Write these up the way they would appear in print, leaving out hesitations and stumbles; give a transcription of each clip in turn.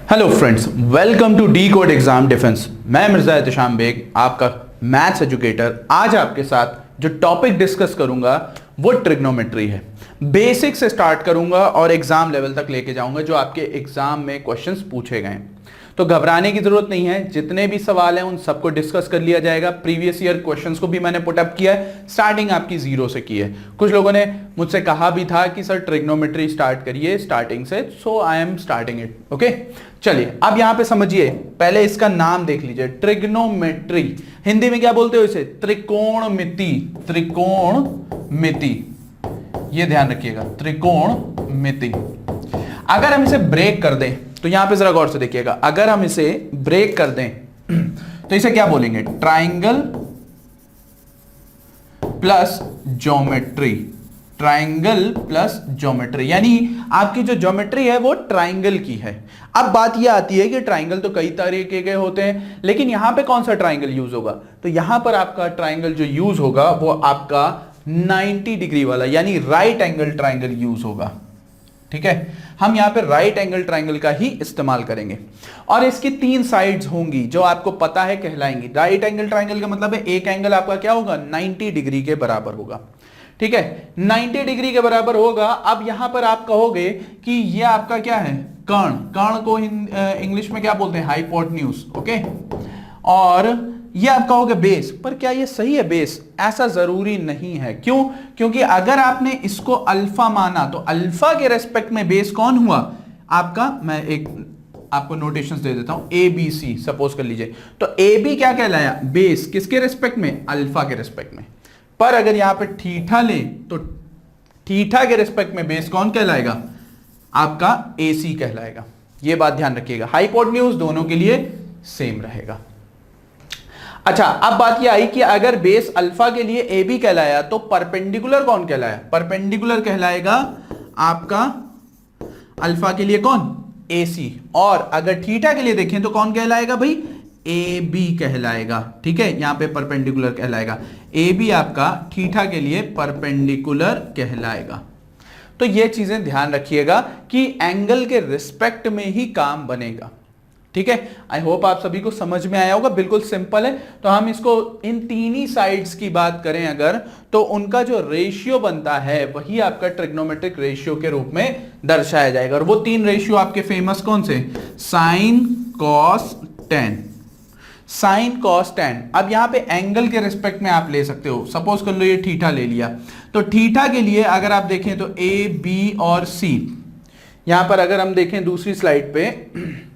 Hello friends, welcome to decode exam defence. मैं मिर्जा एहतशाम बेग, आपका maths educator. आज आपके साथ जो टॉपिक डिस्कस करूंगा वो ट्रिग्नोमेट्री है। बेसिक से स्टार्ट करूंगा और एग्जाम लेवल तक लेके जाऊंगा, जो आपके एग्जाम में क्वेश्चंस पूछे गए हैं। तो घबराने की जरूरत नहीं है, जितने भी सवाल हैं उन सबको डिस्कस कर लिया जाएगा। प्रीवियस ईयर क्वेश्चंस को भी मैंने पुटअप किया है, स्टार्टिंग आपकी जीरो से की है। कुछ लोगों ने मुझसे कहा भी था कि सर ट्रिग्नोमेट्री स्टार्ट करिए स्टार्टिंग से, so I am starting it. Okay, चलिए अब यहां पे समझिए। पहले इसका नाम देख लीजिए, ट्रिग्नोमेट्री। हिंदी में क्या बोलते हो इसे? त्रिकोणमिति। त्रिकोणमिति, ये ध्यान रखिएगा, त्रिकोणमिति। अगर हम इसे ब्रेक कर दें तो यहां पे जरा गौर से देखिएगा, अगर हम इसे ब्रेक कर दें तो इसे क्या बोलेंगे? Triangle plus geometry. Triangle plus geometry, यानी आपकी जो ज्योमेट्री है वो ट्राइंगल की है। अब बात यह आती है कि ट्राइंगल तो कई तरीके के होते हैं, लेकिन यहां पे कौन सा ट्राइंगल यूज होगा? तो यहां पर आपका ट्राइंगल जो यूज होगा वो आपका 90 डिग्री वाला, यानी राइट एंगल ट्राइंगल यूज होगा। ठीक है, हम यहां पे राइट एंगल ट्राइंगल का ही इस्तेमाल करेंगे और इसकी 3 साइड्स होंगी जो आपको पता है कहलाएंगी। राइट एंगल ट्राइंगल का मतलब है एक एंगल आपका क्या होगा? 90 डिग्री के बराबर होगा। ठीक है, 90 डिग्री के बराबर होगा। अब यहां पर आप कहोगे कि ये आपका क्या है? कर्ण। कर्ण को इंग्लिश में क्या बोलते हैं? हाइपोटेन्यूज। ओके, और ये आप कहोगे बेस। पर क्या ये सही है बेस? ऐसा जरूरी नहीं है। क्यों? क्योंकि अगर आपने इसको अल्फा माना तो अल्फा के रेस्पेक्ट में बेस कौन हुआ आपका? मैं एक आपको नोटेशंस दे देता हूं, ए बी सी सपोज कर लीजिए। तो ए बी क्या कहलाया? बेस। किसके रेस्पेक्ट में? अल्फा के रेस्पेक्ट में। पर अगर यहां पे थीटा ले तो थीटा के रेस्पेक्ट में बेस कौन कहलाएगा? आपका ए सी कहलाएगा। यह बात ध्यान रखिएगा, हाइपोटेन्यूज दोनों के लिए सेम रहेगा। अच्छा, अब बात यह आई कि अगर बेस अल्फा के लिए ए बी कहलाया तो परपेंडिकुलर कौन कहलाया? परपेंडिकुलर कहलाएगा आपका अल्फा के लिए कौन? ए सी। और अगर थीटा के लिए देखें तो कौन कहलाएगा भाई? ए बी कहलाएगा। ठीक है, यहां पे परपेंडिकुलर कहलाएगा। ए बी आपका थीटा के लिए परपेंडिकुलर कहलाएगा। तो ये चीजें ध्यान रखिएगा कि एंगल के रिस्पेक्ट में ही काम बनेगा। ठीक है, आई होप आप सभी को समझ में आया होगा। बिल्कुल सिंपल है। तो हम इसको इन तीन ही साइड्स की बात करें अगर, तो उनका जो रेशियो बनता है वही आपका ट्रिग्नोमेट्रिक रेशियो के रूप में दर्शाया जाएगा। और वो 3 रेशियो आपके फेमस कौन से? Sine, cos, tan. Sine, cos, tan. अब यहां पे एंगल के रिस्पेक्ट में आप ले सकते हो। सपोज कर लो ये थीटा ले लिया, तो थीटा के लिए अगर आप देखें तो ए, बी और सी। यहां पर अगर हम देखें दूसरी स्लाइड पे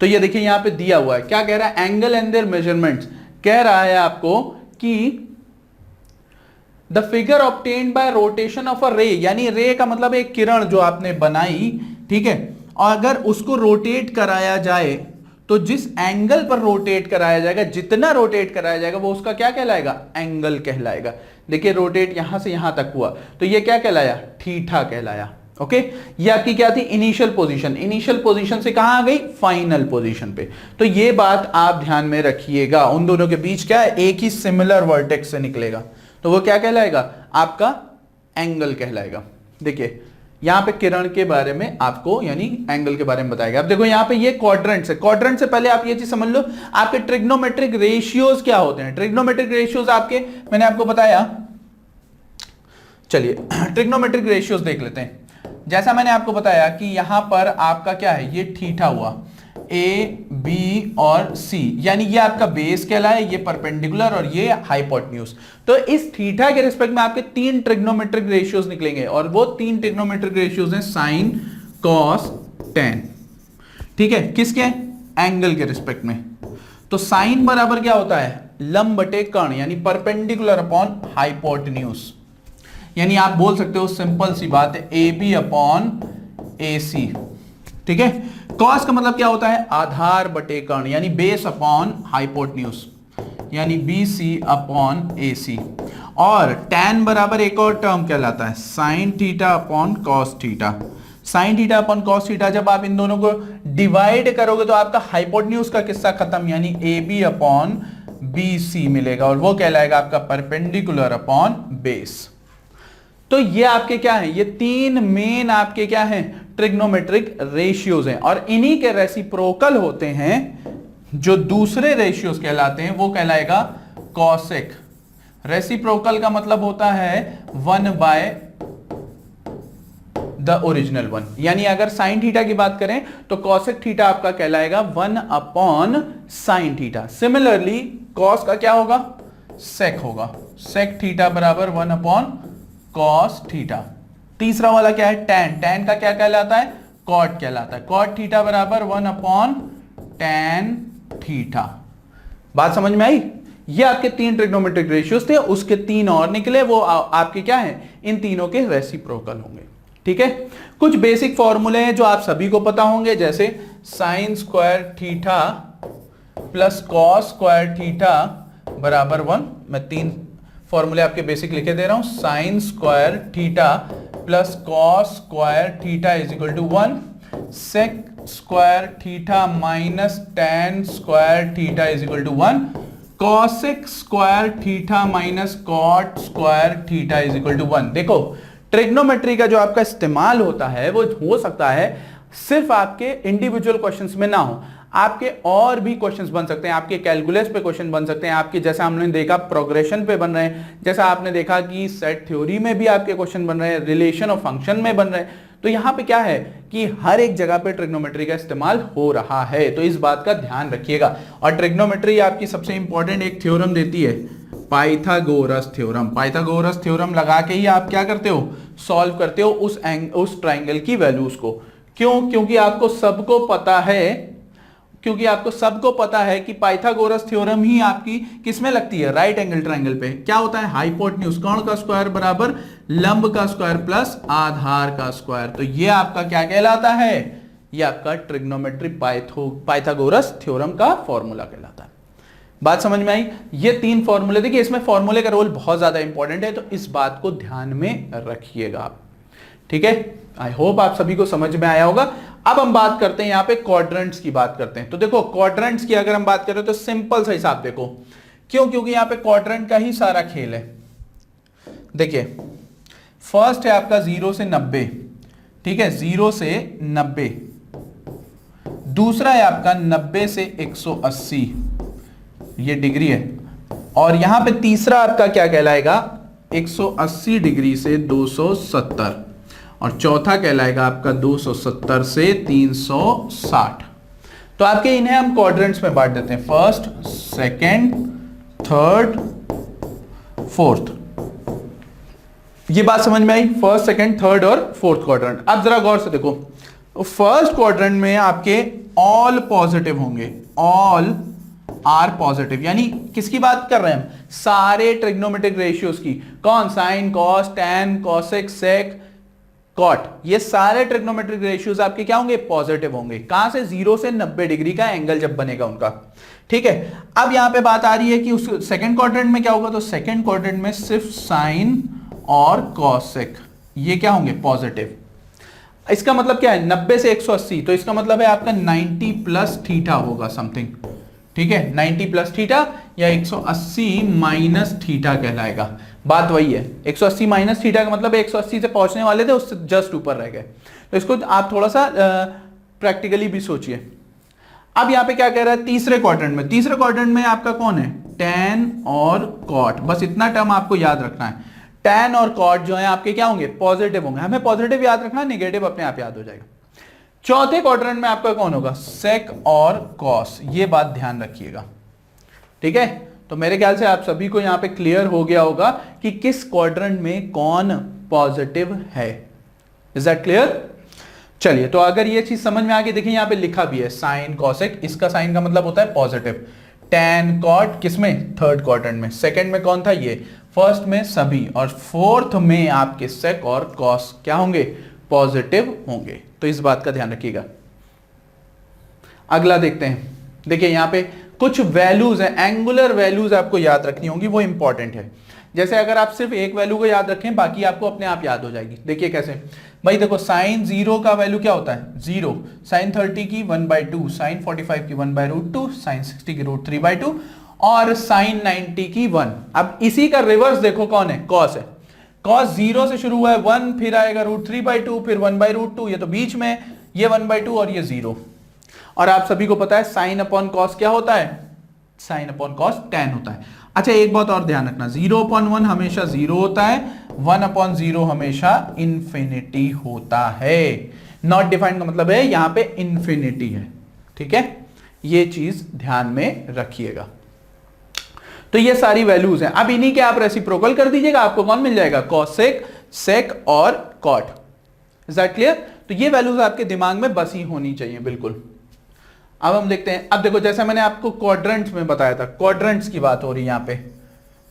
तो ये देखिए यहां पे दिया हुआ है, क्या कह रहा है? Angle and their measurements. कह रहा है आपको कि the figure obtained by rotation of a ray, यानी रे का मतलब एक किरण जो आपने बनाई, ठीक है, और अगर उसको रोटेट कराया जाए तो जिस एंगल पर रोटेट कराया जाएगा, जितना रोटेट कराया जाएगा वो उसका क्या कहलाएगा? एंगल कहलाएगा। देखिए रोटेट यहां से यहां तक हुआ तो ये क्या कहलाया? थीटा कहलाया। ओके, ये आपकी क्या थी? Initial position. इनिशियल पोजीशन से कहां आ गई? फाइनल पोजीशन पे। तो ये बात आप ध्यान में रखिएगा। उन दोनों के बीच क्या है? एक ही सिमिलर वर्टेक्स से निकलेगा, तो वो क्या कहलाएगा? आपका एंगल कहलाएगा। देखिए यहां पे किरण के बारे में आपको यानी एंगल के बारे में बताएगा। अब देखो यहां पे ये क्वाड्रेंट से, क्वाड्रेंट से पहले आप ये चीज समझ लो, आपके ट्रिग्नोमेट्रिक रेशियोज क्या होते हैं? ट्रिग्नोमेट्रिक रेशियोज आपके मैंने आपको बताया। चलिए ट्रिग्नोमेट्रिक रेशियोज देख लेते हैं। जैसा मैंने आपको बताया कि यहां पर आपका क्या है? ये थीटा हुआ, ए, बी और सी, यानी ये आपका बेस कहलाए, ये परपेंडिकुलर और ये हाइपोटेन्यूज। तो इस थीटा के रिस्पेक्ट में आपके 3 ट्रिग्नोमेट्रिक रेशियोज निकलेंगे और वो 3 ट्रिग्नोमेट्रिक रेशियोज हैं साइन, कॉस, टेन। ठीक है, किसके? एंगल के रिस्पेक्ट में। तो साइन बराबर क्या होता है? लंब बटे कर्ण, यानी परपेंडिकुलर अपॉन हाइपोटेन्यूज। यानी आप बोल सकते हो सिंपल सी बात है, ए बी अपॉन ए सी। ठीक है, कॉस का मतलब क्या होता है? आधार बटे कर्ण, यानी बेस अपॉन हाइपोटेन्यूज, यानी बी सी अपॉन ए सी। और tan बराबर एक और टर्म कहलाता है sine theta upon cos theta. Sine theta upon cos theta, जब आप इन दोनों को डिवाइड करोगे तो आपका हाइपोटेन्यूज का किस्सा खत्म, यानी a b upon b c मिलेगा और वो कहलाएगा आपका परपेंडिकुलर अपॉन बेस। तो ये आपके क्या है, ये तीन मेन आपके क्या हैं, ट्रिग्नोमेट्रिक रेशियोज हैं, और इन्हीं के रेसिप्रोकल होते हैं जो दूसरे रेशियोज कहलाते हैं, वो कहलाएगा कॉसेक। रेसिप्रोकल का मतलब होता है 1 बाय द ओरिजिनल वन, यानी अगर साइन थीटा की बात करें तो कॉसेक थीटा आपका कहलाएगा 1 upon sine theta. Similarly cos का क्या होगा, सेक होगा, सेक थीटा बराबर 1 अपॉन कॉस थीटा। तीसरा वाला क्या है, टैन, टैन का क्या कहलाता है, कॉट कहलाता है, कॉट थीटा बराबर 1 अपॉन टैन थीटा। बात समझ में आई? ये आपके तीन ट्रिग्नोमेट्रिक रेशियोज थे, उसके तीन और निकले, वो आपके क्या है, इन तीनों के रेसिप्रोकल होंगे। ठीक है, कुछ बेसिक फॉर्मूले हैं जो आप सभी को पता होंगे, जैसे sign square theta plus cos square theta बराबर 1। मैं तीन फॉर्मूले आपके बेसिक लिखे दे रहा हूं, sine square theta plus cos square theta is equal to 1, sec square theta minus tan square theta is equal to 1, cosec square theta minus cot square theta is equal to 1। देखो trigonometry का जो आपका इस्तेमाल होता है वो हो सकता है सिर्फ आपके इंडिविजुअल क्वेश्चंस में ना हो, आपके और भी क्वेश्चंस बन सकते हैं, आपके कैलकुलस पे क्वेश्चन बन सकते हैं, आपके जैसा हमने देखा प्रोग्रेशन पे बन रहे हैं, जैसा आपने देखा कि सेट थ्योरी में भी आपके क्वेश्चन बन रहे हैं, रिलेशन ऑफ फंक्शन में बन रहे हैं। तो यहां पे क्या है कि हर एक जगह पे ट्रिग्नोमेट्री का इस्तेमाल हो रहा है, तो इस बात का ध्यान रखिएगा। और ट्रिग्नोमेट्री आपकी सबसे इंपॉर्टेंट एक थ्योरम देती है, पाइथागोरस थ्योरम। पाइथागोरस थ्योरम लगा के ही आप क्या करते हो, सॉल्व करते हो उस ट्राइंगल की वैल्यूज को। क्यों? क्योंकि आपको सबको पता है कि पाइथागोरस थ्योरम ही आपकी किसमें लगती है, राइट एंगल ट्राइंगल पे। क्या होता है, हाइपोटेन्यूज, कोण का स्क्वायर बराबर लंब का स्क्वायर प्लस आधार का स्क्वायर। तो ये आपका क्या कहलाता है, ये आपका ट्रिग्नोमेट्री पाइथागोरस थ्योरम का फॉर्मूला कहलाता है। बात समझ में आई? ये तीन फॉर्मूले, देखिए इसमें फॉर्मूले का रोल बहुत ज्यादा इंपॉर्टेंट है, तो इस बात को ध्यान में रखिएगा आप। ठीक है, आई होप आप सभी को समझ में आया होगा। अब हम बात करते हैं यहां पे क्वाड्रेंट्स की बात करते हैं। तो देखो क्वाड्रेंट्स की अगर हम बात करें तो सिंपल सा हिसाब देखो, क्यों? क्योंकि यहां पे क्वाड्रेंट का ही सारा खेल है। देखिए फर्स्ट है आपका 0 से 90, ठीक है, 0 से 90। दूसरा है आपका 90 से 180, ये डिग्री है। और यहां पे तीसरा आपका क्या कहलाएगा, 180 डिग्री से 270। और चौथा कहलाएगा आपका 270 से 360। तो आपके इन्हें हम क्वाड्रेंट्स में बांट देते हैं, फर्स्ट, सेकंड, थर्ड, फोर्थ। ये बात समझ में आई, फर्स्ट, सेकंड, थर्ड और फोर्थ क्वाड्रेंट। अब जरा गौर से देखो, फर्स्ट क्वाड्रेंट में आपके ऑल पॉजिटिव होंगे, ऑल आर पॉजिटिव, यानी किसकी बात कर रहे हैं हम, सारे ट्रिग्नोमेट्रिक रेशियोज की। कौन? साइन, कॉस, टैन, कॉसेक, सेक, कॉट, ये सारे ट्रिग्नोमेट्रिक रेशियोज आपके क्या होंगे, पॉजिटिव होंगे। कहां से? 0 से 90 डिग्री का एंगल जब बनेगा उनका। ठीक है, अब यहां पे बात आ रही है कि उस सेकंड क्वाड्रेंट में क्या होगा, तो सेकंड क्वाड्रेंट में सिर्फ साइन और कॉसेक ये क्या होंगे, पॉजिटिव। इसका मतलब क्या है, 90 से 180, तो इसका मतलब है आपका 90 प्लस थीटा होगा समथिंग। ठीक है, 90 प्लस थीटा या 180 माइनस थीटा कहलाएगा। बात वही है, 180 माइनस थीटा का मतलब 180 से पहुंचने वाले थे, उससे जस्ट ऊपर रह गए। तो इसको आप थोड़ा सा प्रैक्टिकली भी सोचिए। अब यहां पे क्या कह रहा है, तीसरे क्वाड्रेंट में, तीसरे क्वाड्रेंट में आपका कौन है, टैन और कॉट। बस इतना टर्म आपको याद रखना है, टैन और कॉट जो है आपके क्या होंगे, पॉजिटिव होंगे। हमें पॉजिटिव याद रखना है, नेगेटिव अपने आप याद हो जाएगा। चौथे क्वाड्रेंट में आपका कौन होगा, सेक और कॉस, ये बात ध्यान रखिएगा। ठीक है, तो मेरे ख्याल से आप सभी को यहां पे क्लियर हो गया होगा कि किस क्वाड्रेंट में कौन पॉजिटिव है। Is that clear? चलिए, तो अगर ये चीज समझ में आ गई, देखिए यहां पे लिखा भी है साइन कॉसेक, इसका साइन का मतलब होता है पॉजिटिव। टैन कॉट किसमें, थर्ड क्वाड्रेंट में। सेकंड में कौन था, ये। फर्स्ट में सभी, और फोर्थ में आपके सेक और कॉस क्या होंगे, पॉजिटिव होंगे। तो इस बात का ध्यान रखिएगा। अगला देखते हैं, देखिए यहां पे कुछ वैल्यूज हैं, एंगुलर वैल्यूज आपको याद रखनी होंगी, वो इंपॉर्टेंट है। जैसे अगर आप सिर्फ एक वैल्यू को याद रखें, बाकी आपको अपने आप याद हो जाएगी। देखिए कैसे भाई, देखो साइन 0 का वैल्यू क्या होता है, 0। साइन 30 की 1/2, साइन 45 की 1/√2, साइन 60 की √3/2 और साइन 90 की 1। अब इसी का रिवर्स देखो कौन है, कॉस है। cos 0 से शुरू हुआ है 1, फिर आएगा √3/2, फिर 1/√2, ये तो बीच में, ये 1/2 और ये 0। और आप सभी को पता है साइन अपॉन कॉस क्या होता है, साइन अपॉन कॉस tan होता है। अच्छा एक बात और ध्यान रखना, 0/1 हमेशा 0 होता है, 1/0 हमेशा इंफिनिटी होता है। नॉट डिफाइंड का मतलब है यहां पे इंफिनिटी है, ठीक है, ये चीज ध्यान में रखिएगा। तो ये सारी वैल्यूज हैं, अब इन्हीं के आप रेसिप्रोकल कर दीजिएगा, आपको कौन मिल जाएगा, कॉसेक, सेक और कॉट। Is that clear? तो ये वैल्यूज आपके दिमाग में बसी होनी चाहिए बिल्कुल। अब हम देखते हैं, अब देखो जैसे मैंने आपको क्वाड्रेंट्स में बताया था, क्वाड्रेंट्स की बात हो रही है यहां पे,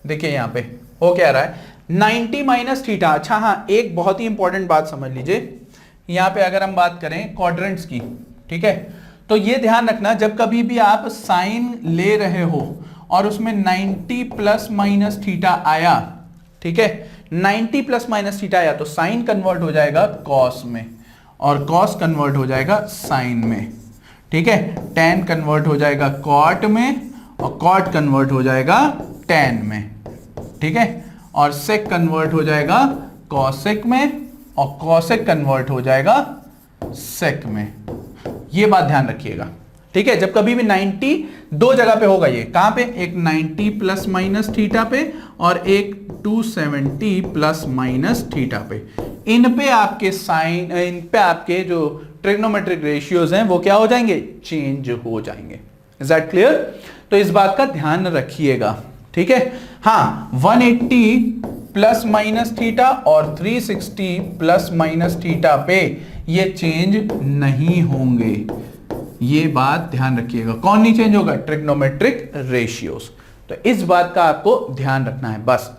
देखिए यहां पे हो क्या रहा है, 90 माइनस थीटा। अच्छा हाँ, एक बहुत ही इंपॉर्टेंट बात समझ लीजिए, यहां पे अगर हम बात करें क्वाड्रेंट्स की, ठीक है, तो ये ध्यान रखना जब कभी भी आप साइन ले रहे हो और उसमें 90 प्लस माइनस थीटा आया, ठीक है, 90 प्लस माइनस थीटा आया तो साइन कन्वर्ट हो जाएगा कॉस में, और कॉस कन्वर्ट हो जाएगा साइन में, ठीक है, tan कन्वर्ट हो जाएगा कॉट में, और कॉट कन्वर्ट हो जाएगा tan में, ठीक है, और सेक कन्वर्ट हो जाएगा कॉसेक में, और कॉसेक कन्वर्ट हो जाएगा सेक में। ये बात ध्यान रखिएगा, ठीक है। जब कभी भी 90 दो जगह पे होगा, ये कहां पे, एक 90 प्लस माइनस थीटा पे और एक 270 प्लस माइनस थीटा पे, इन पे आपके साइन, इन पे आपके जो ट्रिग्नोमेट्रिक रेशियोज हैं वो क्या हो जाएंगे, चेंज हो जाएंगे। Is that clear? तो इस बात का ध्यान रखिएगा, ठीक है। हाँ, 180 प्लस माइनस थीटा और 360 प्लस माइनस थीटा पे ये चेंज नहीं होंगे, ये बात ध्यान रखिएगा। कौन नहीं चेंज होगा, ट्रिग्नोमेट्रिक रेशियोज। तो इस बात का आपको ध्यान रखना है बस।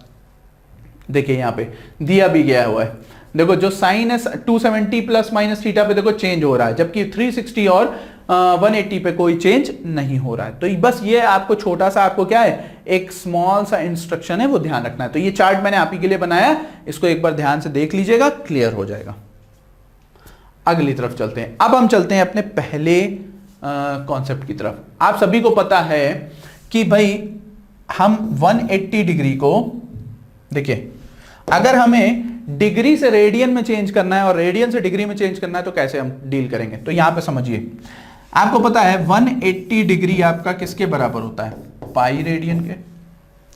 देखिए यहां पे दिया भी गया हुआ है, देखो जो साइन है 270 प्लस माइनस थीटा पे देखो चेंज हो रहा है, जबकि 360 और 180 पे कोई चेंज नहीं हो रहा है। तो बस ये आपको छोटा सा, आपको क्या है, एक स्मॉल सा इंस्ट्रक्शन है, वो ध्यान रखना है। तो ये चार्ट मैंने आप ही के लिए बनाया, इसको एक बार ध्यान से देख लीजिएगा, क्लियर हो जाएगा। अगली तरफ चलते हैं। अब हम चलते हैं अपने पहले कॉन्सेप्ट की तरफ। आप सभी को पता है कि भाई हम 180 डिग्री को, देखिए अगर हमें डिग्री से रेडियन में चेंज करना है और रेडियन से डिग्री में चेंज करना है तो कैसे हम डील करेंगे, तो यहां पे समझिए, आपको पता है 180 डिग्री आपका किसके बराबर होता है, पाई रेडियन के,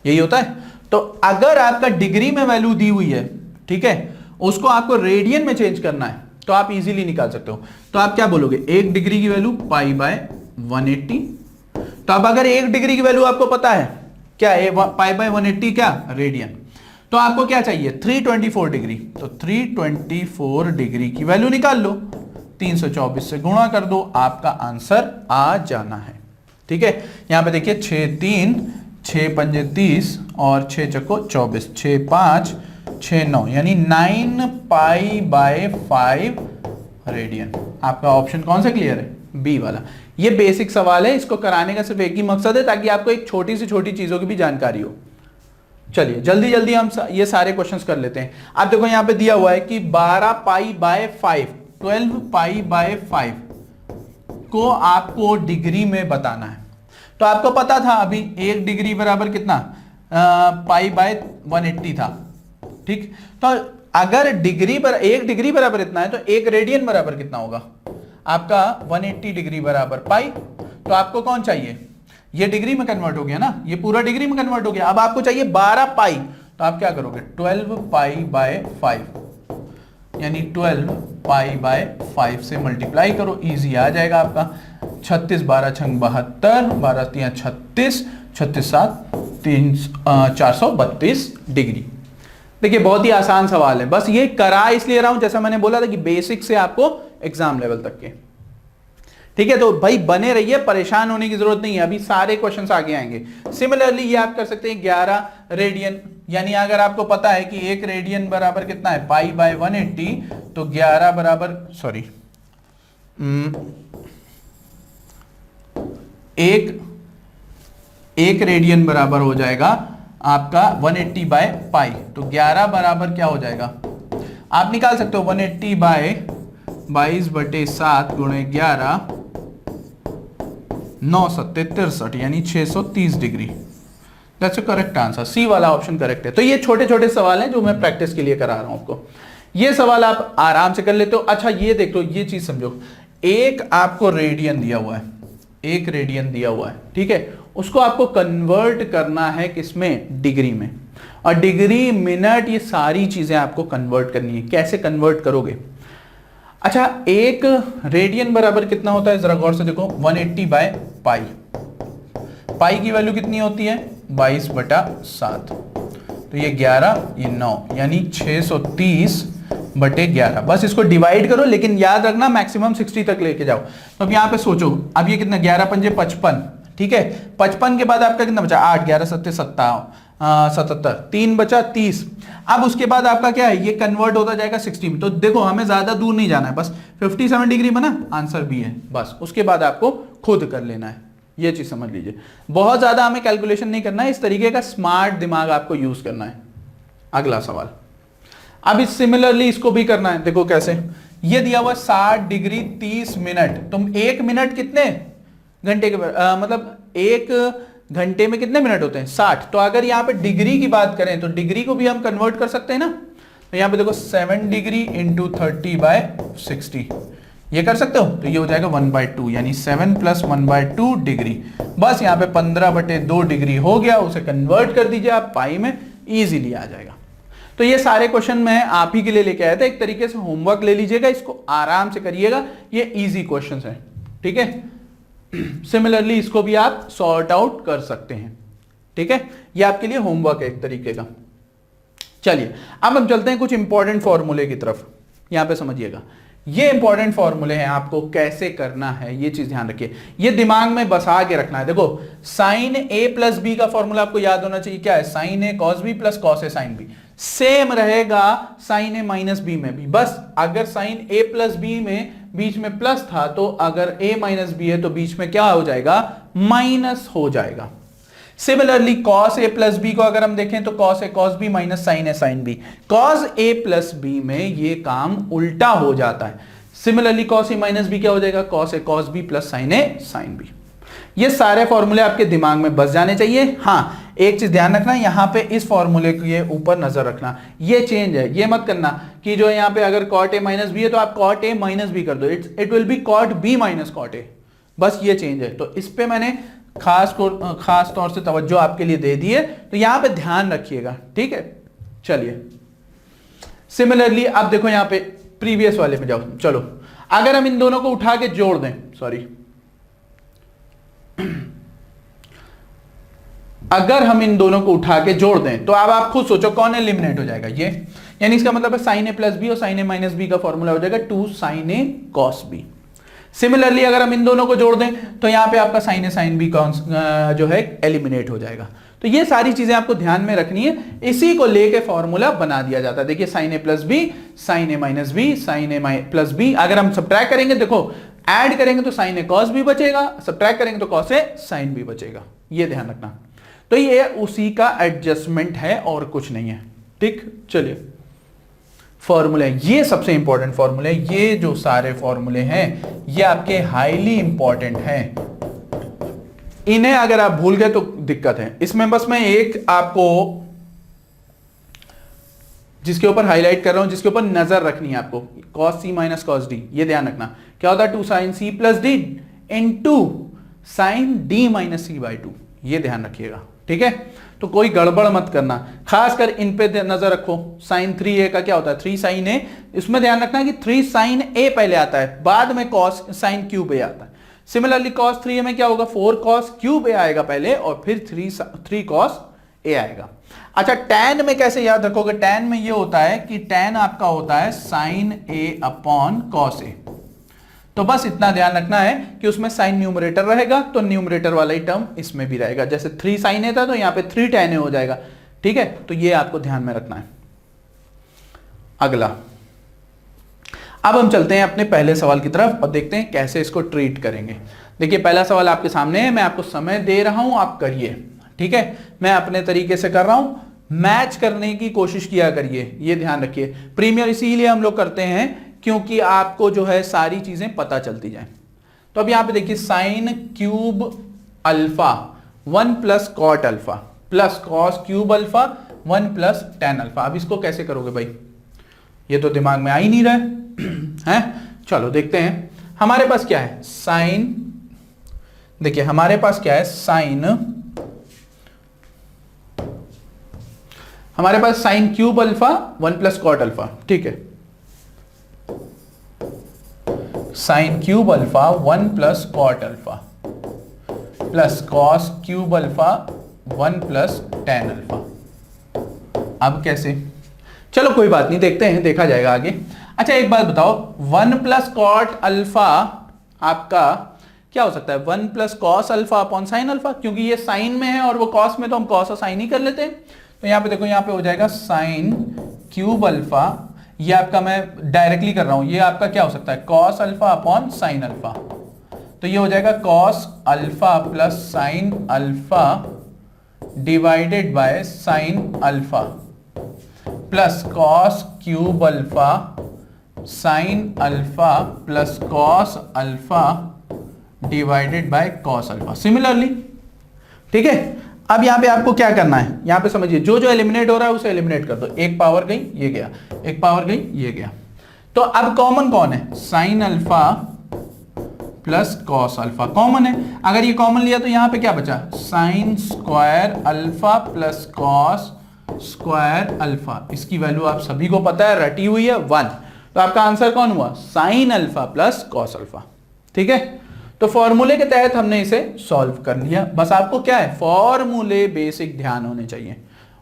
यही होता है। तो अगर आपका डिग्री में वैल्यू दी हुई है, ठीक है, उसको आपको रेडियन में चेंज करना है तो आप इजीली निकाल सकते हो। तो आप क्या बोलोगे, 1 डिग्री की वैल्यू पाई बाय 180। तो अब अगर 1 डिग्री की वैल्यू आपको पता है क्या है, पाई बाय 180 क्या, रेडियन, तो आपको क्या चाहिए, 324 डिग्री। तो 324 डिग्री की वैल्यू निकाल लो, 324 से गुणा कर दो, आपका आंसर आ जाना है, ठीक है। यहां पे देखिए 6 3 6 5 30 और 6 चक्को 24, 6 5 6 9, यानी 9 पाई बाय 5 रेडियन। आपका ऑप्शन कौन सा क्लियर है, बी वाला। ये बेसिक सवाल है, इसको कराने का सिर्फ एक ही मकसद है, ताकि आपको एक छोटी से छोटी चीजों की भी जानकारी हो। चलिए जल्दी जल्दी हम ये सारे क्वेश्चंस कर लेते हैं। आप देखो यहां पे दिया हुआ है कि 12 पाई बाय 5, 12 पाई बाय 5 को आपको डिग्री में बताना है। तो आपको पता था अभी 1 डिग्री बराबर कितना, पाई बाय 180 था, ठीक। तो अगर डिग्री पर 1 डिग्री बराबर इतना है तो 1 रेडियन बराबर कितना होगा, आपका 180 डिग्री बराबर पाई। तो आपको कौन चाहिए, ये डिग्री में कन्वर्ट हो गया ना, ये पूरा डिग्री में कन्वर्ट हो गया। अब आपको चाहिए 12 पाई, तो आप क्या करोगे, 12 पाई बाय 5, यानी 12 पाई बाय 5 से मल्टीप्लाई करो, इजी आ जाएगा आपका। 36 12 छंग 72, 12 3 36, 36 7 432 डिग्री। देखिए बहुत ही आसान सवाल है, बस ये करा इसलिए रहा हूं, जैसा मैंने बोला था कि बेसिक से आपको एग्जाम लेवल तक के, ठीक है। तो भाई बने रहिए, परेशान होने की जरूरत नहीं है, अभी सारे क्वेश्चंस आगे आएंगे। सिमिलरली ये आप कर सकते हैं 11 रेडियन, यानी अगर आपको पता है कि 1 रेडियन बराबर कितना है, पाई बाय 180, तो 11 बराबर, सॉरी, एक रेडियन बराबर हो जाएगा आपका 180 बाय पाई। तो 11 बराबर क्या हो जाएगा, आप निकाल सकते हो 180 बाय 22/7 गुणे 11, 9 7 63, यानी 630 डिग्री। दैट्स करेक्ट आंसर, सी वाला ऑप्शन करेक्ट है। तो ये छोटे छोटे सवाल हैं जो मैं प्रैक्टिस के लिए करा रहा हूं आपको, ये सवाल आप आराम से कर लेते हो। अच्छा ये देख लो, ये चीज समझो, एक आपको रेडियन दिया हुआ है, एक रेडियन दिया हुआ है, ठीक है, उसको आपको कन्वर्ट करना है किसमें, डिग्री में, और डिग्री, मिनट, ये सारी चीजें आपको कन्वर्ट करनी है। कैसे कन्वर्ट करोगे? अच्छा, एक रेडियन बराबर कितना होता है, जरा गौर से देखो, 180 बाय पाई। पाई की वैल्यू कितनी होती है, 22/7, तो ये 11, ये 9, यानी 630/11। बस इसको डिवाइड करो, लेकिन याद रखना मैक्सिमम 60 तक लेके जाओ। तो अब यहाँ पे सोचो, अब ये कितना, 11 पंजे 55, ठीक है, 55 के बाद आपका कितना बचा, 8, 11 7 77, 3 बचा 30। अब उसके बाद आपका क्या है, ये कन्वर्ट होता जाएगा 60 में। तो देखो हमें ज्यादा दूर नहीं जाना है, बस 57 डिग्री बना, आंसर बी है, बस उसके बाद आपको खुद कर लेना है। ये चीज समझ लीजिए, बहुत ज्यादा हमें कैलकुलेशन नहीं करना है, इस तरीके का स्मार्ट दिमाग आपको यूज करना है। अगला सवाल, अब इस सिमिलरली इसको भी करना है। देखो कैसे, ये दिया हुआ 60 डिग्री 30 मिनट, तुम 1 मिनट कितने घंटे के मतलब 1 घंटे में कितने मिनट होते हैं, 60। तो अगर यहाँ पे डिग्री की बात करें तो डिग्री को भी हम कन्वर्ट कर सकते हैं ना। तो यहाँ पे देखो 7 डिग्री इंटू 30/60, ये कर सकते हो, तो ये हो जाएगा 1/2, यानी 7 + 1/2 डिग्री। बस यहाँ पे 15/2 डिग्री हो गया, उसे कन्वर्ट कर दीजिए आप पाई में, इजीली आ जाएगा। तो ये सारे क्वेश्चन मैं आप ही के लिए लेके आया था, एक तरीके से होमवर्क ले लीजिएगा, इसको आराम से करिएगा, ये इजी क्वेश्चन है, ठीक है। सिमिलरली इसको भी आप सॉर्ट आउट कर सकते हैं, ठीक है, ये आपके लिए होमवर्क है एक तरीके का। चलिए अब हम चलते हैं कुछ इंपॉर्टेंट फॉर्मूले की तरफ। यहां पे समझिएगा, ये इंपॉर्टेंट फॉर्मूले हैं, आपको कैसे करना है ये चीज ध्यान रखिए, ये दिमाग में बसा के रखना है। देखो साइन ए प्लस बी का फॉर्मूला आपको याद होना चाहिए, क्या है, sign A cos B plus cos A sine B, same रहेगा साइन ए माइनस बी में भी। बस अगर साइन ए प्लस बी में बीच में प्लस था, तो अगर ए माइनस बी है तो बीच में क्या हो जाएगा, माइनस हो जाएगा। Similarly cos A plus B को अगर हम देखें तो cos A cos B minus sign A sine B, cos A plus B में ये काम उल्टा हो जाता है। Similarly cos A minus B क्या हो जाएगा, cos A cos B plus sign A sine B. ये सारे फॉर्मूले आपके दिमाग में बस जाने चाहिए। हाँ एक चीज ध्यान रखना, यहां पे इस फॉर्मूले के ऊपर नजर रखना, ये चेंज है, ये मत करना कि जो यहां पे अगर कॉट ए माइनस बी है तो आप कॉट ए माइनस बी कर दो, it will be cot b minus cot a, बस ये चेंज है। तो इस पे मैंने खास तौर से तवज्जो आपके लिए दे दी है, तो यहां पे ध्यान रखिएगा, ठीक है। चलिए सिमिलरली अब देखो यहां पे प्रीवियस वाले पे जाओ। चलो अगर हम इन दोनों को उठा के जोड़ दें, सॉरी, अगर हम इन दोनों को उठा के जोड़ दें तो अब आप खुद सोचो कौन एलिमिनेट हो जाएगा, ये, यानी इसका मतलब है साइन ए प्लस बी और साइन ए माइनस बी का फॉर्मूला हो जाएगा 2 sign A cos B. Similarly अगर हम इन दोनों को जोड़ दें तो यहां पे आपका साइन ए साइन बी जो है एलिमिनेट हो जाएगा। तो ये सारी चीजें आपको ध्यान में रखनी है, इसी को लेके फॉर्मूला बना दिया जाता है। देखिए sign A plus B, sign A minus B, sign A plus B, अगर हम सब्ट्रैक्ट करेंगे, देखो ऐड करेंगे तो साइन ए कॉस बी बचेगा, सब्ट्रैक्ट करेंगे तो कॉस ए साइन बी बचेगा, ये ध्यान रखना। तो ये उसी का एडजस्टमेंट है और कुछ नहीं है, ठीक। चलिए फॉर्मूले, ये सबसे इंपॉर्टेंट फॉर्मूले, ये जो सारे फॉर्मूले हैं ये आपके हाईली इंपॉर्टेंट हैं, इन्हें अगर आप भूल गए तो दिक्कत है। इसमें बस मैं एक आपको जिसके ऊपर हाईलाइट कर रहा हूं, जिसके ऊपर नजर रखनी है आपको, cos c minus cos d, ये ध्यान रखना क्या होता है, 2 sine c plus d into sine d minus c by 2, ये ध्यान रखिएगा, ठीक है। तो कोई गड़बड़ मत करना, खासकर इन पे नजर रखो। साइन 3a का क्या होता है, 3 साइन ए, इसमें ध्यान रखना कि 3 साइन ए पहले आता है, बाद में कॉस साइन क्यूब ए आता है। सिमिलरली कॉस 3a में क्या होगा, 4 कॉस क्यूब ए आएगा पहले और फिर 3 कॉस ए आएगा। अच्छा टैन में कैसे याद रखोगे, टैन में ये होता है कि टैन आपका होता है sign A upon cos A. तो बस इतना ध्यान रखना है कि उसमें साइन न्यूमरेटर रहेगा तो न्यूमरेटर वाला ही टर्म इसमें भी रहेगा, जैसे 3 साइन ए था तो यहां पे 3 टैन ए हो जाएगा, ठीक है। तो ये आपको ध्यान में रखना है। अगला, अब हम चलते हैं अपने पहले सवाल की तरफ और देखते हैं कैसे इसको ट्रीट करेंगे। देखिए पहला सवाल आपके सामने है, मैं आपको समय दे रहा हूं, आप करिए, ठीक है। मैं अपने तरीके से कर रहा हूं, मैच करने की कोशिश किया करिए, ये ध्यान रखिए। प्रीमियर इसीलिए हम लोग करते हैं क्योंकि आपको जो है सारी चीजें पता चलती जाए। तो अब यहां पे देखिए sine cube alpha 1 plus cot alpha, plus cos cube alpha 1 plus tan alpha. अब इसको कैसे करोगे भाई, ये तो दिमाग में आ ही नहीं रहा है चलो देखते हैं। हमारे पास क्या है, साइन, देखिए हमारे पास क्या है, साइन, हमारे पास sine cube alpha 1 plus cot alpha, ठीक है, sine cube alpha 1 plus cot alpha plus cos cube alpha 1 plus tan alpha. अब कैसे, चलो कोई बात नहीं, देखते हैं, देखा जाएगा आगे। अच्छा एक बात बताओ, 1 प्लस कॉट अल्फा आपका क्या हो सकता है, 1 plus cos alpha upon sine alpha, क्योंकि ये साइन में है और वो कॉस में, तो हम कॉस और साइन ही कर लेते हैं। तो यहां पे देखो, यहां पे हो जाएगा साइन क्यूब अल्फा, ये आपका मैं डायरेक्टली कर रहा हूं, ये आपका क्या हो सकता है, cos alpha upon sine alpha. तो ये हो जाएगा cos alpha plus sine alpha divided by sine alpha plus cos cube alpha sine alpha plus cos alpha divided by cos alpha. Similarly, ठीक है। अब यहां पे आपको क्या करना है, यहां पे समझिए, जो जो एलिमिनेट हो रहा है उसे एलिमिनेट कर दो, एक पावर गई ये गया, एक पावर गई ये गया। तो अब कॉमन कौन है, sine alpha plus cos alpha common है। अगर ये कॉमन लिया तो यहां पे क्या बचा, sine square alpha plus cos square alpha. इसकी वैल्यू आप सभी को पता है, रटी हुई है 1। तो आपका आंसर कौन हुआ, sine alpha plus cos alpha, ठीक है। तो फॉर्मूले के तहत हमने इसे सॉल्व कर लिया। बस आपको क्या है, फॉर्मूले बेसिक ध्यान होने चाहिए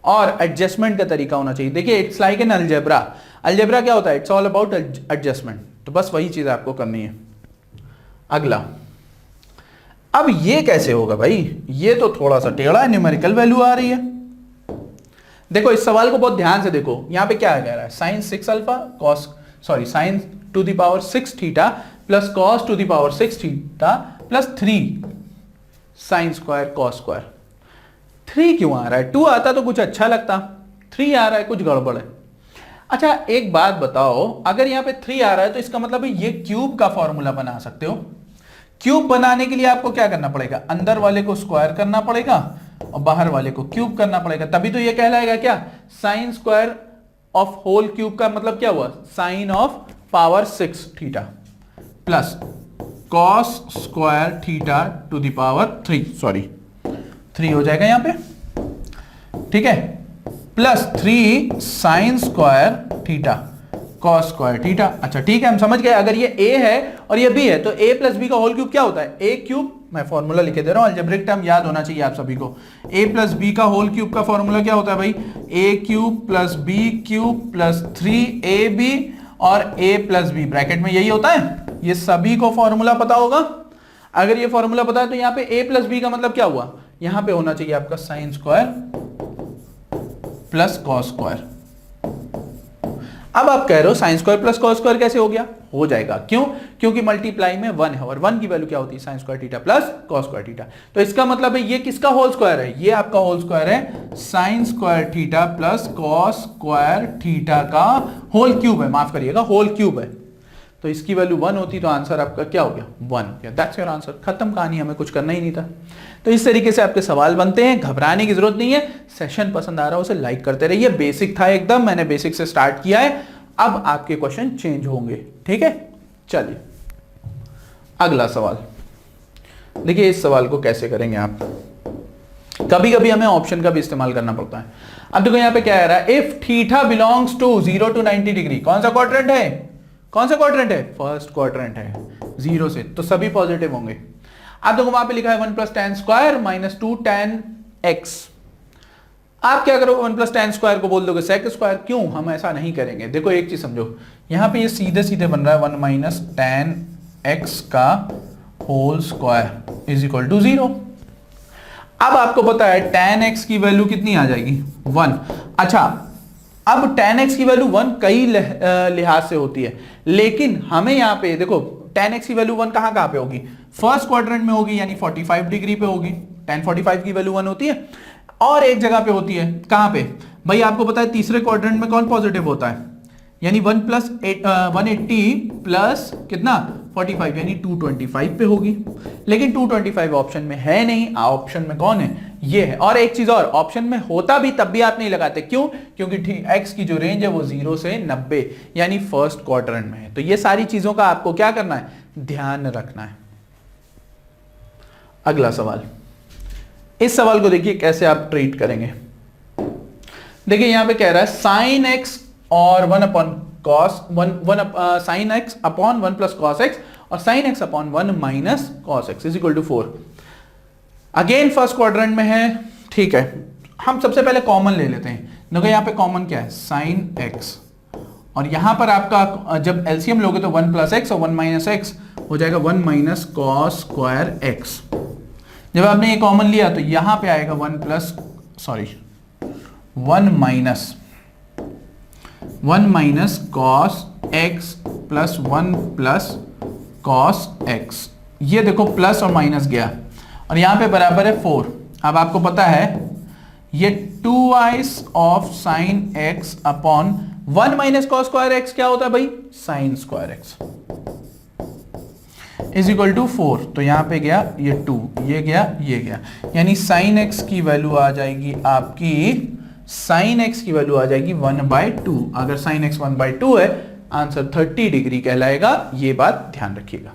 और एडजस्टमेंट का तरीका होना चाहिए। देखिए it's like an algebra, algebra क्या होता है, इट्स ऑल अबाउट एडजस्टमेंट। तो बस वही चीज आपको करनी है। अगला, अब ये कैसे होगा भाई, ये तो थोड़ा सा टेढ़ा है, न्यूमेरिकल वैल्यू आ रही है। देखो इस सवाल को बहुत ध्यान से देखो, यहां पे क्या कह रहा है, sine 6 alpha cos, sorry sine to the power 6 theta plus cos to the power 6 theta plus 3 sine square cos square. 3 क्यों आ रहा है, 2 आता तो कुछ अच्छा लगता, 3 आ रहा है, कुछ गड़बड़ है। अच्छा एक बात बताओ, अगर यहां पे 3 आ रहा है तो इसका मतलब है ये क्यूब का फॉर्मूला बना सकते हो। क्यूब बनाने के लिए आपको क्या करना पड़ेगा, अंदर वाले को स्क्वायर करना पड़ेगा और बाहर वाले को क्यूब करना पड़ेगा, तभी तो ये कहलाएगा क्या, sine square of whole cube का मतलब क्या हुआ, sine of power 6 theta plus cos square theta to the power 3, sorry 3 हो जाएगा यहां पे, ठीक है, plus 3 sine square theta cos square theta. अच्छा ठीक है, हम समझ गए। अगर ये a है और ये b है तो a प्लस बी का होल क्यूब क्या होता है, a क्यूब, मैं फॉर्मूला लिखे दे रहा हूं, अलजेब्रिक टर्म याद होना चाहिए आप सभी को। a प्लस बी का होल क्यूब का फॉर्मूला क्या होता है भाई, a cube plus b cube plus 3ab और a प्लस बी, ब्रैकेट में यही होता है। ये सभी को फॉर्मूला पता होगा। अगर ये फॉर्मूला पता है तो यहाँ पे a प्लस बी का मतलब क्या हुआ, यहाँ पे होना चाहिए आपका sine square plus cos square. अब आप कह रहे हो sine square plus cos square कैसे हो गया, हो जाएगा, क्यों, क्योंकि मल्टीप्लाई में 1 है और 1 की वैल्यू क्या होती है, sign square theta plus cos square theta. तो इसका मतलब है ये किसका होल स्क्वायर है, ये आपका होल स्क्वायर है sign square theta plus cos square theta का होल क्यूब है, माफ करिएगा होल क्यूब है। तो इसकी वैल्यू 1 होती तो आंसर आपका क्या हो गया, 1। दैट्स योर आंसर, खत्म कहानी, हमें कुछ करना ही नहीं था। तो इस तरीके से आपके सवाल बनते हैं, घबराने की जरूरत नहीं है। सेशन पसंद आ रहा हो उसे लाइक करते रहिए, बेसिक था एकदम, मैंने बेसिक से स्टार्ट किया है, अब आपके क्वेश्चन चेंज होंगे, ठीक है। चलिए अगला सवाल देखिए, इस सवाल को कैसे करेंगे आप, कभी कभी हमें ऑप्शन का भी इस्तेमाल करना पड़ता है। अब देखो यहां पे क्या आ रहा है, if theta belongs to 0 to 90 degree, कौन सा क्वाड्रेंट है, कौन सा क्वाड्रेंट है, फर्स्ट क्वाड्रेंट है, 0 से, तो सभी पॉजिटिव होंगे। अब देखो वहां पे लिखा है 1 plus ten square minus 2 tan x। आप क्या करोगे, 1 प्लस टेन स्क्वायर को बोल दोगे सेक स्क्वायर, क्यों, हम ऐसा नहीं करेंगे। देखो एक चीज समझो, यहां पे ये सीधे सीधे बन रहा है 1 माइनस टेन x का whole square is equal to 0। अब आपको पता है tan x की वैल्यू कितनी आ जाएगी, 1। अच्छा अब tan x की वैल्यू 1 कई लिहाज से होती है, लेकिन हमें यहां पे देखो tan x की वैल्यू 1 कहां कहां पे होगी, फर्स्ट क्वाड्रेंट में होगी, यानी 45 डिग्री पे होगी, tan 45 की वैल्यू 1 होती है। और एक जगह पे होती है, कहां पे भाई, आपको पता है तीसरे क्वाड्रेंट में कौन पॉजिटिव होता है, यानी 1 प्लस 180 प्लस कितना 45, यानी 225 पे होगी। लेकिन 225 ऑप्शन में है नहीं, ऑप्शन में कौन है, ये है। और एक चीज और, ऑप्शन में होता भी तब भी आप नहीं लगाते, क्यों? क्योंकि ठीक एक्स की जो रेंज है वो 0 से 90 यानी फर्स्ट क्वाड्रेंट में है। तो ये सारी चीजों का आपको क्या करना है, ध्यान रखना है। अगला सवाल, इस सवाल को देखिए कैसे आप ट्रीट करेंगे। देखिए यहां पे कह रहा है साइन एक्स और 1 upon cos sine x upon 1 plus cos x और sine x upon 1 minus cos x is equal to 4। Again first quadrant में है, ठीक है। हम सबसे पहले कॉमन ले लेते हैं। देखो यहां पे कॉमन क्या है, साइन एक्स, और यहां पर आपका जब एलसीएम लोगे तो 1 प्लस एक्स और 1 माइनस एक्स हो जाएगा 1 माइनस कॉस स्क्वायर एक्स। जब आपने ये कॉमन लिया तो यहां पे आएगा 1 minus cos x plus 1 plus cos x. ये देखो प्लस और माइनस गया और यहां पे बराबर है 4। अब आपको पता है ये 2i of sine x upon 1 minus cos square x क्या होता है भाई, sine square x is equal to 4। तो यहां पे गया ये 2, ये गया, यानी साइन एक्स की वैल्यू आ जाएगी आपकी, साइन एक्स की वैल्यू आ जाएगी 1/2। अगर साइन एक्स 1/2 है, आंसर 30 डिग्री कहलाएगा। ये बात ध्यान रखिएगा।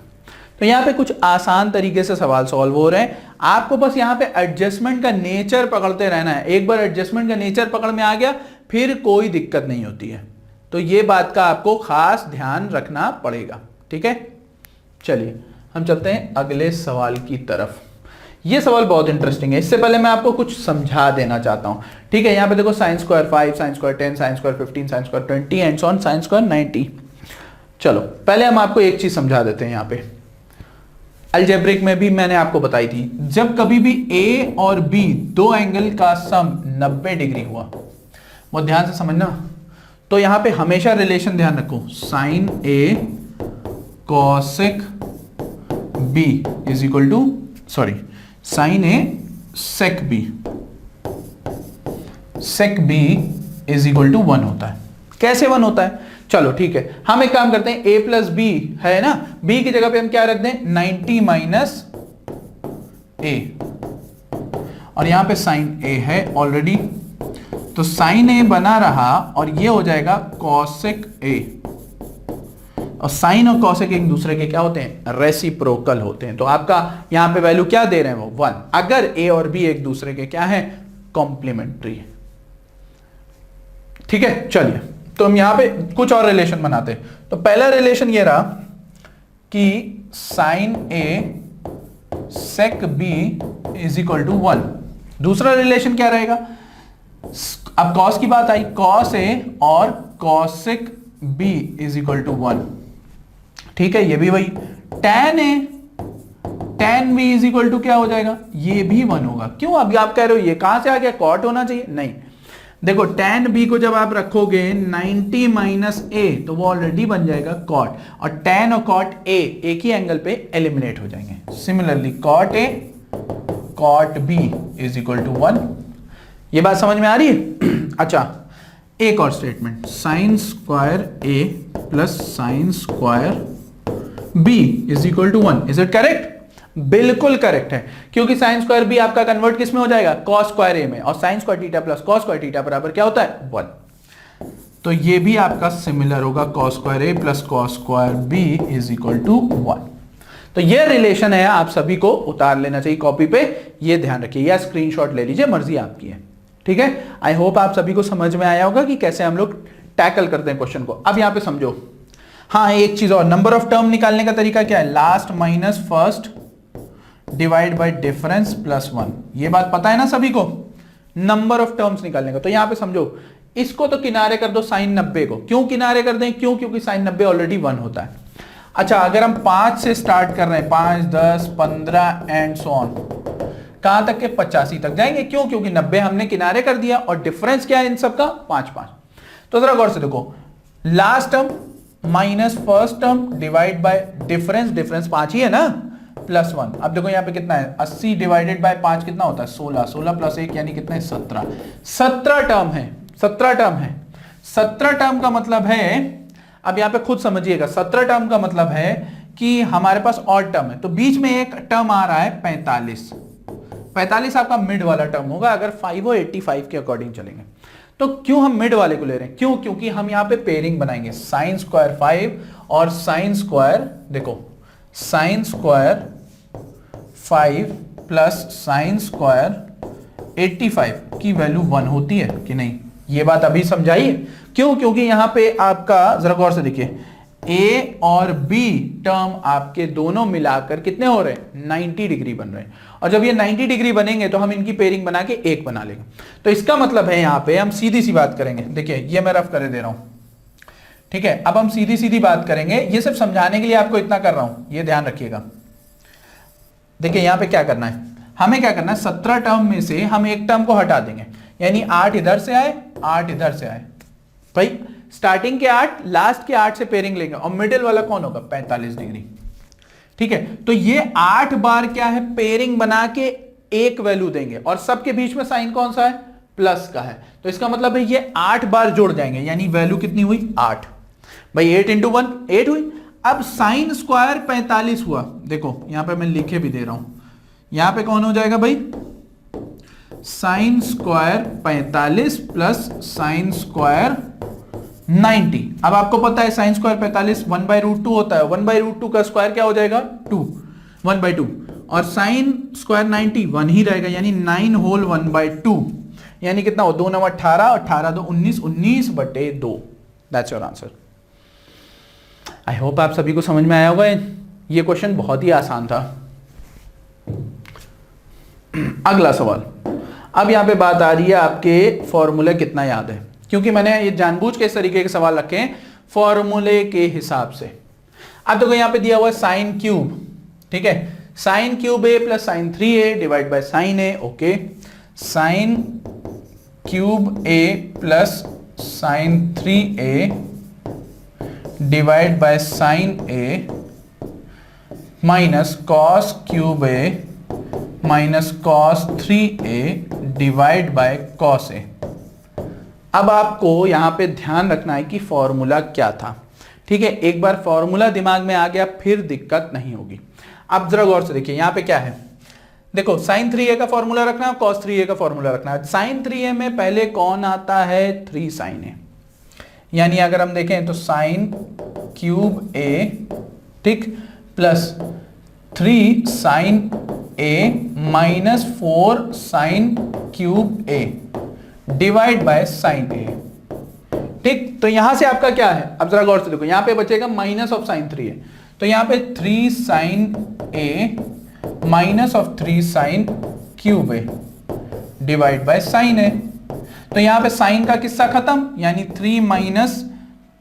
तो यहां पे कुछ आसान तरीके से सवाल सॉल्व हो रहे हैं। आपको बस यहां पे एडजस्टमेंट का नेचर पकड़ते रहना है। एक बार एडजस्टमेंट का नेचर पकड़ में आ गया फिर कोई दिक्कत नहीं होती है। तो ये बात का आपको खास ध्यान रखना पड़ेगा, ठीक है। चलिए हम चलते हैं अगले सवाल की तरफ। ये सवाल बहुत इंटरेस्टिंग है। इससे पहले मैं आपको कुछ समझा देना चाहता हूं, ठीक है। यहां पे देखो sine square 5, sine square 10, sine square 15, sine square 20 and so on, sine square 90। चलो पहले हम आपको एक चीज समझा देते हैं। यहां पे अलजेब्रिक में भी मैंने आपको बताई थी, जब कभी भी ए और बी दो एंगल का सम 90 डिग्री हुआ, बहुत ध्यान से समझना, तो यहां पे हमेशा रिलेशन ध्यान रखो, sine a cosec b is equal to sine a sec b is equal to 1 होता है। कैसे 1 होता है, चलो ठीक है, हम एक काम करते हैं, a प्लस बी है ना, b की जगह पे हम क्या रख दें, 90 माइनस ए, और यहां पे साइन a है ऑलरेडी, तो साइन a बना रहा और ये हो जाएगा कॉसेक a। और साइन और कॉसेक एक दूसरे के क्या होते हैं, रेसिप्रोकल होते हैं। तो आपका यहां पे वैल्यू क्या दे रहे हैं, वो 1। अगर a और b एक दूसरे के क्या है, कॉम्प्लीमेंट्री, ठीक है। चलिए तो हम यहां पे कुछ और रिलेशन बनाते हैं। तो पहला रिलेशन ये रहा कि sine a sec b is equal to 1। दूसरा रिलेशन क्या रहेगा, अब कॉस की बात आई, कॉस ए और cosec b is equal to 1, ठीक है। ये भी वही, tan a tan b is equal to क्या हो जाएगा, ये भी 1 होगा। क्यों, अभी आप कह रहे हो ये कहां से आ गया, कॉट होना चाहिए, नहीं। देखो tan b को जब आप रखोगे 90 माइनस ए तो वो ऑलरेडी बन जाएगा cot, और tan और cot a एक ही एंगल पे एलिमिनेट हो जाएंगे। Similarly cot a cot b is equal to 1। ये बात समझ में आ रही है। अच्छा एक और statement, sine square a plus sine square b is equal to 1। Is it correct, बिल्कुल करेक्ट है, क्योंकि साइन स्क्वायर बी आपका कन्वर्ट किस में हो जाएगा, कॉस स्क्वायर ए में, और sine square theta plus cos square theta बराबर क्या होता है, 1। तो ये भी आपका सिमिलर होगा, cos square a plus cos square b is equal to 1। तो ये रिलेशन है, आप सभी को उतार लेना चाहिए कॉपी पे, ये ध्यान रखिए, या स्क्रीनशॉट ले लीजिए, मर्जी आपकी है, ठीक है। आई होप आप सभी को समझ में आया होगा कि कैसे हम लोग टैकल करते हैं क्वेश्चन को। अब यहां पे समझो, हाँ एक चीज और, नंबर ऑफ टर्म निकालने का तरीका क्या है, last minus first divide by difference plus 1। ये बात पता है ना सभी को, नंबर ऑफ टर्म्स निकालने का। तो यहां पे समझो, इसको तो किनारे कर दो साइन 90 को। क्यों किनारे कर दें, क्यों, क्योंकि साइन 90 ऑलरेडी 1 होता है। अच्छा अगर हम 5 से स्टार्ट कर रहे हैं, 5 10 15 एंड सो ऑन, कहां तक के 85 तक जाएंगे। क्यों, क्योंकि 90 हमने किनारे कर दिया, और डिफरेंस क्या है इन सबका, 5 5। तो जरा गौर से देखो, last term minus first term divide by difference, difference 5 ही है ना, प्लस 1। अब देखो यहाँ पे कितना है, 80 डिवाइडेड बाय 5 कितना होता है, 16, 16 प्लस 1 यानी कितना है, 17। 17 टर्म है, 17 टर्म है। 17 टर्म का मतलब है, अब यहाँ पे खुद समझिएगा, 17 टर्म का मतलब है कि हमारे पास ऑड टर्म है, तो बीच में एक टर्म आ रहा है 45। 45 आपका मिड वाला टर्म होगा अगर 5 और 85 के अकॉर्डिंग चलेंगे। तो क्यों हम मिड वाले को ले रहे हैं? क्यों? क्योंकि हम यहाँ पे पेयरिंग बनाएंगे साइन स्क्वायर 5 और साइन स्क्वायर, देखो sine square 5 plus sine square 85 की वैल्यू 1 होती है कि नहीं? ये बात अभी समझाइए। क्यों? क्योंकि यहां पे आपका जरा गौर से देखिए ए और बी टर्म आपके दोनों मिलाकर कितने हो रहे हैं? 90 डिग्री बन रहे हैं। और जब ये 90 डिग्री बनेंगे तो हम इनकी पेयरिंग बना के एक बना लेंगे। तो इसका मतलब है यहां पे हम सीधी सी बात करेंगे। देखिए ये मैं रफ कर दे रहा हूं, ठीक है। अब हम सीधी सीधी बात करेंगे, ये सिर्फ समझाने के लिए आपको इतना कर रहा हूं, ये ध्यान रखिएगा। देखिए यहां पे क्या करना है, हमें क्या करना है, 17 टर्म में से हम एक टर्म को हटा देंगे, यानी 8 इधर से आए 8 इधर से आए। भाई स्टार्टिंग के 8 लास्ट के 8 से पेयरिंग लेंगे और मिडिल वाला कौन होगा? 45 डिग्री, ठीक है। तो ये 8 बार क्या है, पेयरिंग बना के एक वैल्यू देंगे और सबके बीच में साइन कौन सा है? प्लस का है। तो इसका मतलब है ये 8 बार जोड़ जाएंगे, यानी वैल्यू कितनी हुई? 8। भाई 8 इंटू 1 8 हुई। अब साइन स्क्वायर 45 हुआ, देखो यहां पे मैं लिखे भी दे रहा हूं, यहां पे कौन हो जाएगा भाई? Sine square 45 plus sine square 90। अब आपको पता है साइन स्क्वायर 45 1/√2 होता है, 1/√2 का स्क्वायर क्या हो जाएगा? 2, 1/2। और साइन स्क्वायर 90 1 ही रहेगा, यानी 9 होल 1/2, यानी कितना हो? 2 9 18 और 18 2 19, 19/2। That's your answer. I hope आप सभी को समझ में आया होगा। ये क्वेश्चन बहुत ही आसान था। अगला सवाल, अब यहां पे बात आ रही है आपके फॉर्मूला कितना याद है, क्योंकि मैंने ये जानबूझ के इस तरीके के सवाल रखे हैं फॉर्मूले के हिसाब से। अब देखो यहां पे दिया हुआ है साइन क्यूब, ठीक है, sine cube A plus sine 3a divide by sine A. Okay, sine cube A plus sine 3a divide by sine A minus cos cube A minus cos 3a divide by cos A. अब आपको यहां पे ध्यान रखना है कि formula क्या था, ठीक है। एक बार फॉर्मूला दिमाग में आ गया फिर दिक्कत नहीं होगी। अब जरा गौर से देखिए यहां पे क्या है, देखो साइन 3a का फॉर्मूला रखना है, कॉस 3a का फॉर्मूला रखना है। साइन 3a में पहले कौन आता है? 3 साइन ए, यानी अगर हम देखें तो साइन क्यूब ए, ठीक, plus 3 sine A minus 4 sine cube A divide by sine A, ठीक। तो यहां से आपका क्या है, अब जरा गौर से देखो, यहां पे बचेगा माइनस ऑफ साइन 3a, तो यहां पे 3 sine A minus of 3 sine cube A divide by sine A. तो यहां पे साइन का किस्सा खत्म, यानी 3 माइनस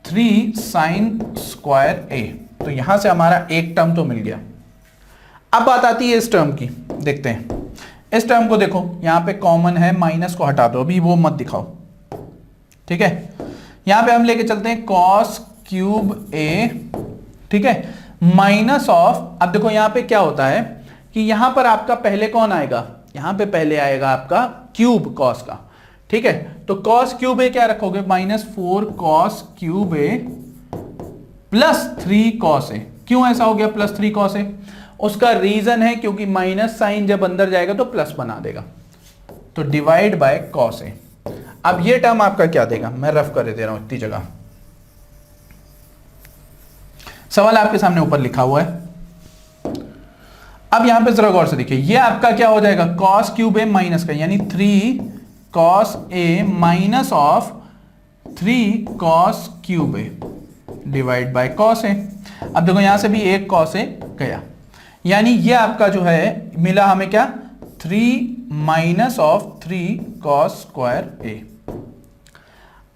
3 साइन स्क्वायर ए। तो यहां से हमारा एक टर्म तो मिल गया। अब बात आती है इस टर्म की, देखते हैं इस टर्म को। देखो यहां पे कॉमन है, माइनस को हटा दो, अभी वो मत दिखाओ, ठीक है। यहां पे हम लेके चलते हैं कॉस क्यूब ए, ठीक है, माइनस ऑफ, अब देखो यहां पे क्या होता है कि यहां पर आपका पहले कौन आएगा? यहां पे पहले आएगा आपका क्यूब कॉस का, ठीक है। तो कॉस क्यूब ए क्या रखोगे? -4 cos cube A plus 3 cos ए। क्यों ऐसा हो गया +3 कॉस ए? उसका रीजन है क्योंकि माइनस साइन जब अंदर जाएगा तो प्लस बना देगा, तो डिवाइड बाय कॉस ए। अब ये टर्म आपका क्या देगा? मैं रफ कर दे रहा हूं इतनी जगह, सवाल आपके सामने ऊपर लिखा हुआ है। अब यहां पे जरा गौर से देखिए, ये आपका क्या हो जाएगा? कॉस क्यूब ए माइनस का, यानी 3 cos A minus of 3 cos cube A divide by cos A. अब देखो यहां से भी एक कॉस ए गया, यानी ये आपका जो है मिला हमें क्या? 3 माइनस ऑफ 3 कॉस स्क्वायर ए।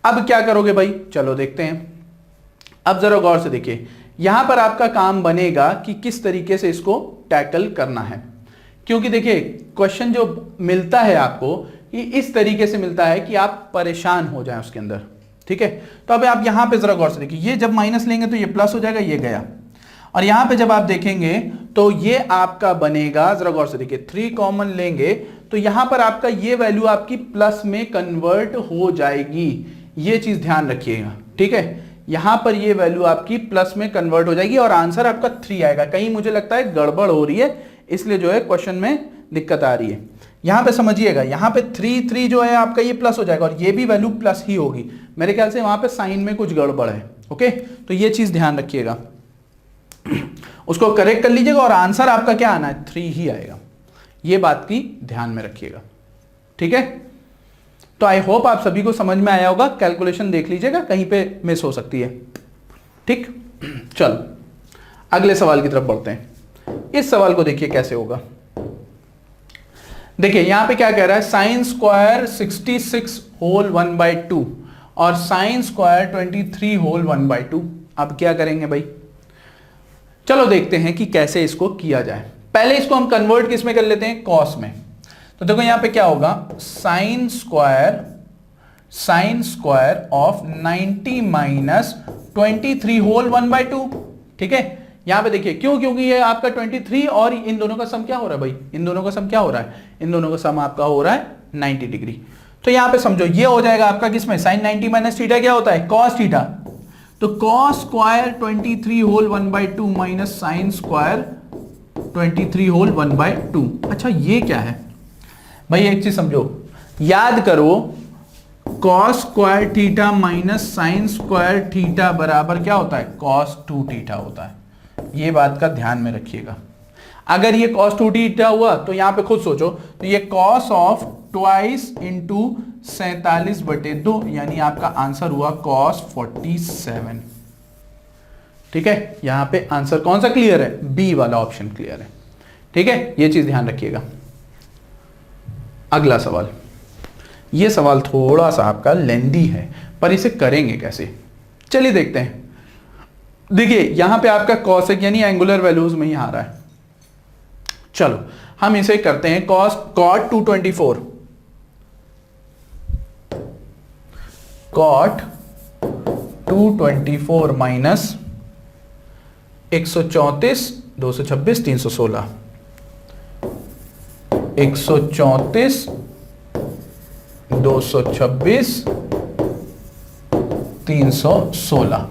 अब क्या करोगे भाई? चलो देखते हैं। अब जरा गौर से देखिए, यहां पर आपका काम बनेगा कि किस तरीके से इसको टैकल करना है, क्योंकि देखिए क्वेश्चन जो मिलता है आपको ये इस तरीके से मिलता है कि आप परेशान हो जाएं उसके अंदर, ठीक है। तो अब आप यहां पे जरा गौर से देखिए, ये जब माइनस लेंगे तो ये प्लस हो जाएगा, ये गया, और यहां पे जब आप देखेंगे तो ये आपका बनेगा, जरा गौर से देखिए 3 कॉमन लेंगे तो यहां पर आपका ये वैल्यू आपकी प्लस में कन्वर्ट हो जाएगी, ये चीज ध्यान रखिएगा, ठीक है। यहां पर ये वैल्यू आपकी प्लस में कन्वर्ट हो जाएगी और आंसर आपका 3 आएगा। कहीं मुझे लगता है गड़बड़ हो रही है, इसलिए जो है क्वेश्चन में दिक्कत आ रही है। यहां पे समझिएगा, यहां पे 3 जो है आपका ये प्लस हो जाएगा और ये भी वैल्यू प्लस ही होगी। मेरे ख्याल से वहां पे साइन में कुछ गड़बड़ है। ओके, तो ये चीज ध्यान रखिएगा, उसको करेक्ट कर लीजिएगा और आंसर आपका क्या आना है, 3 ही आएगा। ये बात की ध्यान में रखिएगा, ठीक है। तो आई होप आप सभी को समझ में आया होगा। कैलकुलेशन देख लीजिएगा, कहीं पे मिस हो सकती है, ठीक। चलो अगले सवाल की तरफ बढ़ते हैं। इस सवाल को देखिए कैसे होगा। देखिए यहां पे क्या कह रहा है, साइन स्क्वायर 66 होल 1/2 और साइन स्क्वायर 23 होल 1/2। अब क्या करेंगे भाई, चलो देखते हैं कि कैसे इसको किया जाए। पहले इसको हम कन्वर्ट किस में कर लेते हैं, कॉस में। तो देखो यहां पे क्या होगा, sine square of 90 minus 23 whole 1/2, ठीक है। यहां पे देखिए क्यों, क्योंकि ये आपका 23 और इन दोनों का सम क्या हो रहा है भाई, इन दोनों का सम क्या हो रहा है, इन दोनों का सम आपका हो रहा है 90 डिग्री। तो यहां पे समझो ये हो जाएगा आपका किसमें, साइन 90 माइनस थीटा क्या होता है, कॉस थीटा। तो cos square 23 whole 1/2 minus sine square 23 whole 1/2। अच्छा ये क्या है भाई, एक चीज समझो, याद करो cos square theta minus sine square theta बराबर क्या होता है, कॉस 2 थीटा होता है। ये बात का ध्यान में रखिएगा। अगर ये cos 2 थीटा हुआ तो यहां पे खुद सोचो, तो ये cos ऑफ ट्वाइस इंटू 47/2 यानी आपका आंसर हुआ cos 47, ठीक है। यहां पे आंसर कौन सा क्लियर है, बी वाला ऑप्शन क्लियर है, ठीक है। ये चीज ध्यान रखिएगा। अगला सवाल, ये सवाल थोड़ा सा आपका लेंदी है पर इसे करेंगे कैसे, चलिए देखते हैं। देखिए यहां पे आपका कॉसेक यानी एंगुलर वैल्यूज में ही आ रहा है। चलो हम इसे करते हैं cos cot 224 cot 224 माइनस 134 226 316 134 226 316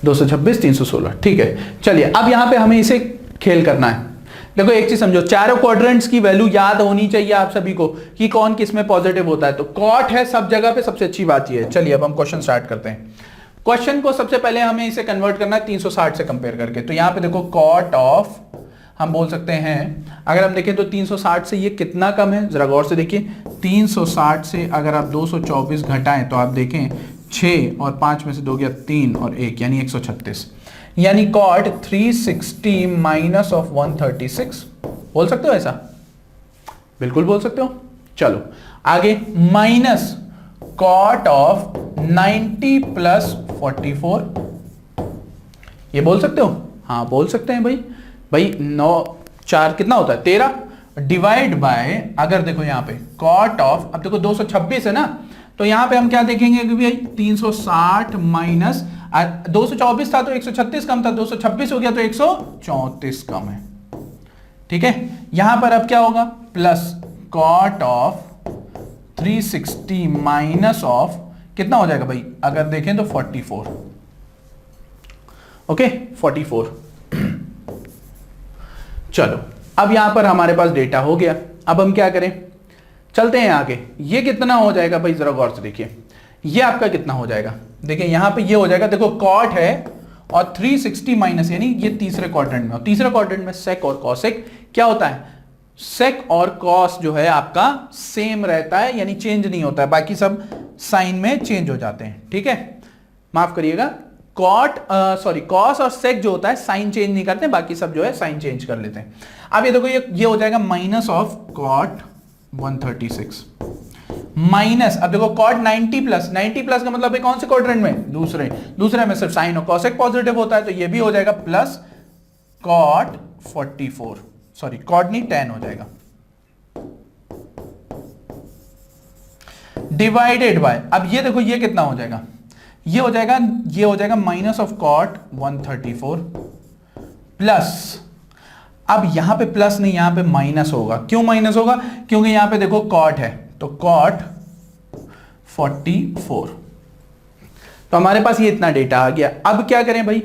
226 316, ठीक है। चलिए अब यहां पे हमें इसे खेल करना है। देखो एक चीज समझो, चारों क्वाड्रेंट्स की वैल्यू याद होनी चाहिए आप सभी को कि कौन किस में पॉजिटिव होता है। तो कॉट है सब जगह पे, सबसे अच्छी बात ये है। चलिए अब हम क्वेश्चन स्टार्ट करते हैं। क्वेश्चन को सबसे पहले हमें इसे कन्वर्ट करना है 360 से कंपेयर करके। तो यहां पे देखो कॉट ऑफ, हम बोल सकते हैं, अगर हम देखें तो 360 से ये कितना कम है, जरा गौर से देखिए। 360 से अगर आप 224 घटाएं तो आप देखें 6 और 5 में से 2 गया 3 और 1 यानी 136, यानी कॉट 360 माइनस ऑफ 136। बोल सकते हो ऐसा, बिल्कुल बोल सकते हो। चलो आगे, माइनस कॉट ऑफ 90 प्लस 44, ये बोल सकते हो, हाँ बोल सकते हैं भाई। 9 4 कितना होता है 13, डिवाइड बाय, अगर देखो यहां पे कॉट ऑफ, अब देखो 226 है ना, तो यहां पे हम क्या देखेंगे कि भाई 360 माइनस 224 था तो 136 कम था, 226 हो गया तो 134 कम है, ठीक है। यहां पर अब क्या होगा, plus cot of 360 minus of कितना हो जाएगा भाई, अगर देखें तो 44, ओके 44। चलो अब यहां पर हमारे पास डेटा हो गया। अब हम क्या करें, चलते हैं आगे। ये कितना हो जाएगा भाई, जरा गौर से देखिए, ये आपका कितना हो जाएगा। देखिए यहां पे ये हो जाएगा, देखो कॉट है और 360 माइनस, यानी ये तीसरे क्वाड्रेंट में, और तीसरे क्वाड्रेंट में सेक और कॉसेक क्या होता है, सेक और कॉस जो है आपका सेम रहता है, यानी चेंज नहीं होता है, बाकी सब साइन में चेंज हो जाते हैं, ठीक है। माफ करिएगा, कॉस और सेक जो होता है साइन चेंज नहीं करते, बाकी सब जो है साइन चेंज कर लेते हैं। अब ये देखो ये हो जाएगा माइनस ऑफ कॉट 136 माइनस, अब देखो कॉट 90 प्लस का मतलब है कौन से क्वाड्रेंट में, दूसरे में सिर्फ साइन और कॉसेक पॉजिटिव होता है, तो ये भी हो जाएगा प्लस कॉट 44, सॉरी कॉट नहीं 10 हो जाएगा, डिवाइडेड बाय, अब ये देखो ये कितना हो जाएगा, ये हो जाएगा माइनस ऑफ कॉट 134 प्लस, अब यहां पे प्लस नहीं यहां पे माइनस होगा। क्यों माइनस होगा, क्योंकि यहां पे देखो कॉट है, तो कॉट 44, तो हमारे पास ये इतना डेटा आ गया। अब क्या करें भाई,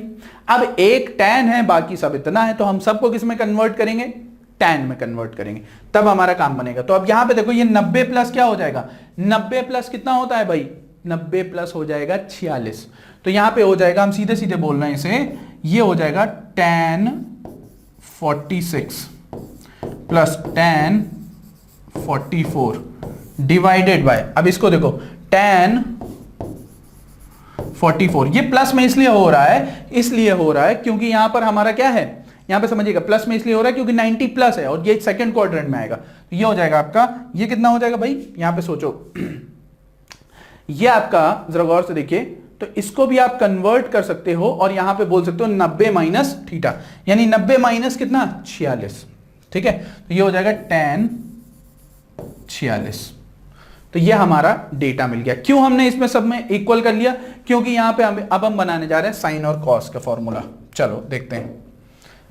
अब एक tan है बाकी सब इतना है, तो हम सबको किस में कन्वर्ट करेंगे, tan में कन्वर्ट करेंगे, तब हमारा काम बनेगा। तो अब यहां पे देखो ये 90 प्लस क्या हो जाएगा, 90 प्लस कितना होता है भाई, 90 प्लस हो जाएगा 46। तो यहां पे हो जाएगा, हम सीधे सीधे बोल रहे हैं इसे, ये हो जाएगा tan 46 plus tan 44 divided by, अब इसको देखो tan 44, ये प्लस में इसलिए हो रहा है क्योंकि यहां पर हमारा क्या है, यहां पे समझिएगा प्लस में इसलिए हो रहा है क्योंकि 90 प्लस है और ये सेकंड क्वाड्रेंट में आएगा। तो ये हो जाएगा आपका, ये कितना हो जाएगा भाई, यहां पे सोचो ये आपका, जरा गौर से देखिए, तो इसको भी आप कन्वर्ट कर सकते हो और यहां पे बोल सकते हो 90 माइनस थीटा, यानी 90 माइनस कितना 46, ठीक है। तो ये हो जाएगा tan 46। तो ये हमारा डेटा मिल गया। क्यों हमने इसमें सब में इक्वल कर लिया, क्योंकि यहां पे अब हम बनाने जा रहे हैं साइन और कॉस का फॉर्मूला। चलो देखते हैं,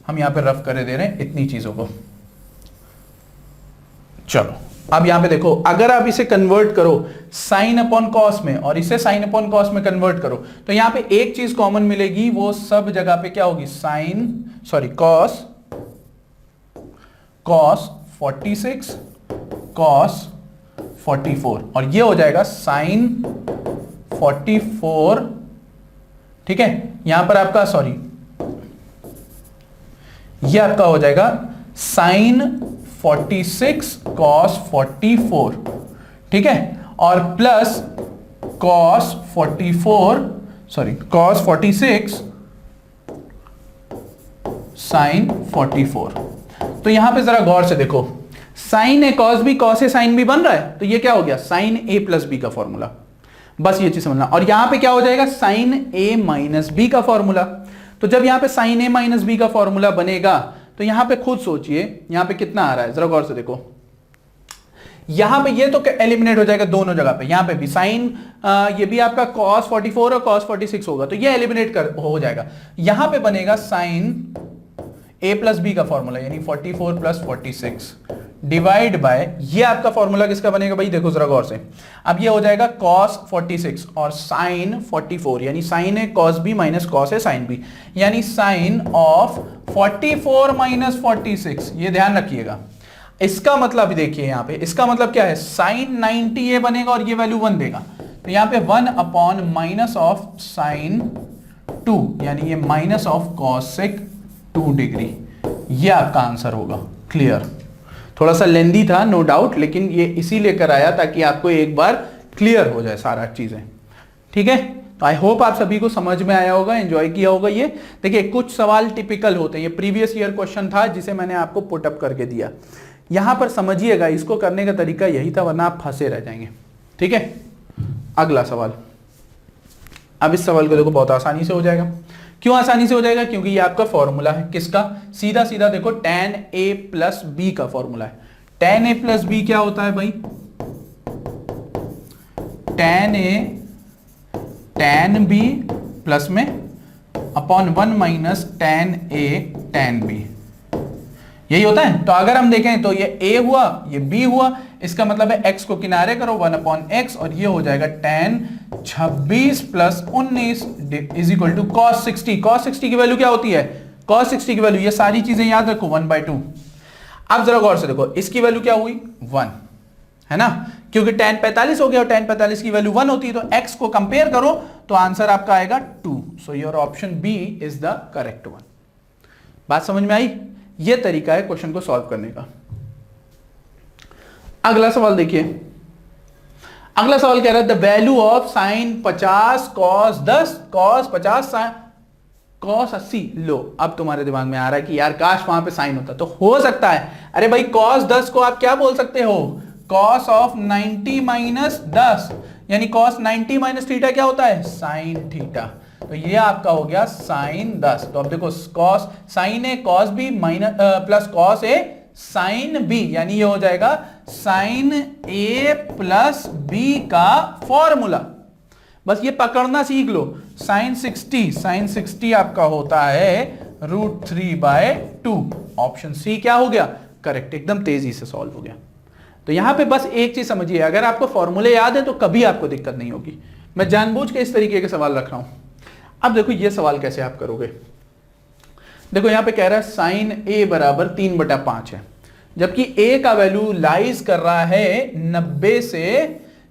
हम यहां पे रफ करे दे रहे हैं इतनी चीजों को। चलो अब यहां पे देखो, अगर आप इसे कन्वर्ट करो साइन अपॉन कॉस में और इसे साइन अपॉन कॉस में कन्वर्ट करो, तो यहां पे एक चीज कॉमन मिलेगी, वो सब जगह पे क्या होगी, कॉस 46 कॉस 44, और ये हो जाएगा साइन 44, ठीक है। यहां पर आपका ये आपका हो जाएगा साइन 46 कॉस 44, ठीक है, और प्लस कॉस 46 साइन 44। तो यहां पे जरा गौर से देखो, sign A cos B, cos A sine B बन रहा है, तो ये क्या हो गया, साइन ए प्लस बी का फॉर्मूला। बस ये चीज समझना। और यहां पे क्या हो जाएगा, साइन ए माइनस बी का फॉर्मूला। तो जब यहां पे साइन ए माइनस बी का फॉर्मूला बनेगा, तो यहां पे खुद सोचिए यहां पे कितना आ रहा है, जरा गौर से देखो, यहां पे ये तो एलिमिनेट हो जाएगा दोनों जगह पे, यहां पे भी साइन, ये भी आपका cos 44 और cos 46 होगा, तो ये एलिमिनेट हो जाएगा। यहां पे बनेगा साइन a प्लस बी का फॉर्मूला, यानी 44 प्लस 46 डिवाइड बाय, ये आपका फॉर्मूला किसका बनेगा भाई, देखो जरा गौर से, अब ये हो जाएगा cos 46 और sin 44, यानी sin a cos b minus cos a sin b, यानी sin ऑफ 44 माइनस 46। ये ध्यान रखिएगा, इसका मतलब देखिए यहां पे, इसका मतलब क्या है, sin 90a बनेगा और ये वैल्यू 1 देगा, तो यहां पे 1 अपॉन माइनस ऑफ sin 2, यानी ये माइनस ऑफ cosec 2 डिग्री, ये आपका आंसर होगा। क्लियर, थोड़ा सा लेंदी था नो डाउट, लेकिन ये इसीलिए कराया ताकि आपको एक बार क्लियर हो जाए सारा चीजें, ठीक है। तो आई होप आप सभी को समझ में आया होगा, एंजॉय किया होगा। ये देखिए कुछ सवाल टिपिकल होते हैं, ये प्रीवियस ईयर क्वेश्चन था जिसे मैंने आपको पुट अप करके दिया। यहां पर समझिएगा, इसको करने का तरीका यही था, वरना आप फंसे रह जाएंगे, ठीक है। अगला सवाल, अब इस सवाल को देखो बहुत आसानी से हो जाएगा। क्यों आसानी से हो जाएगा, क्योंकि ये आपका फॉर्मूला है किसका, सीधा सीधा देखो tan a प्लस बी का फॉर्मूला है। tan a प्लस बी क्या होता है भाई, tan a tan b plus में upon 1 minus tan a tan b, यही होता है। तो अगर हम देखें तो ये a हुआ, ये b हुआ, इसका मतलब है x को किनारे करो 1 अपॉन x, और ये हो जाएगा tan 26 plus 19 is equal to cos 60। cos 60 की वैल्यू क्या होती है, cos 60 की वैल्यू, ये सारी चीजें याद रखो 1/2। अब जरा गौर से देखो, इसकी वैल्यू क्या हुई 1, है ना, क्योंकि tan 45 हो गया और tan 45 की वैल्यू 1 होती है, तो x को कंपेयर करो तो आंसर आपका आएगा 2। So your option b is the correct one. बात समझ में आई, ये तरीका है क्वेश्चन को सॉल्व करने का। अगला सवाल देखिए, अगला सवाल कह रहा है the value of sine 50 cos 10 cos 50 cos 80। लो, अब तुम्हारे दिमाग में आ रहा है कि यार काश वहां पे साइन होता, तो हो सकता है, अरे भाई कॉस 10 को आप क्या बोल सकते हो, कॉस ऑफ 90 माइनस 10, यानी कॉस 90 माइनस थीटा क्या होता है, साइन थीटा। तो ये आपका हो गया साइन 10। तो अब देखो cos sine A cos B minus plus cos A sine B, यानी ये हो जाएगा साइन ए प्लस बी का फॉर्मूला। बस ये पकड़ना सीख लो, साइन 60 आपका होता है √3/2। ऑप्शन सी क्या हो गया, करेक्ट, एकदम तेजी से सॉल्व हो गया। तो यहां पे बस एक चीज समझिए, अगर आपको फॉर्मूले याद है तो कभी आपको दिक्कत नहीं होगी। मैं जानबूझ के इस तरीके के सवाल रख रहा हूं। अब देखो ये सवाल कैसे आप करोगे। देखो यहां पे कह रहा है साइन ए बराबर 3/5 है, जबकि a का वैल्यू लाइज कर रहा है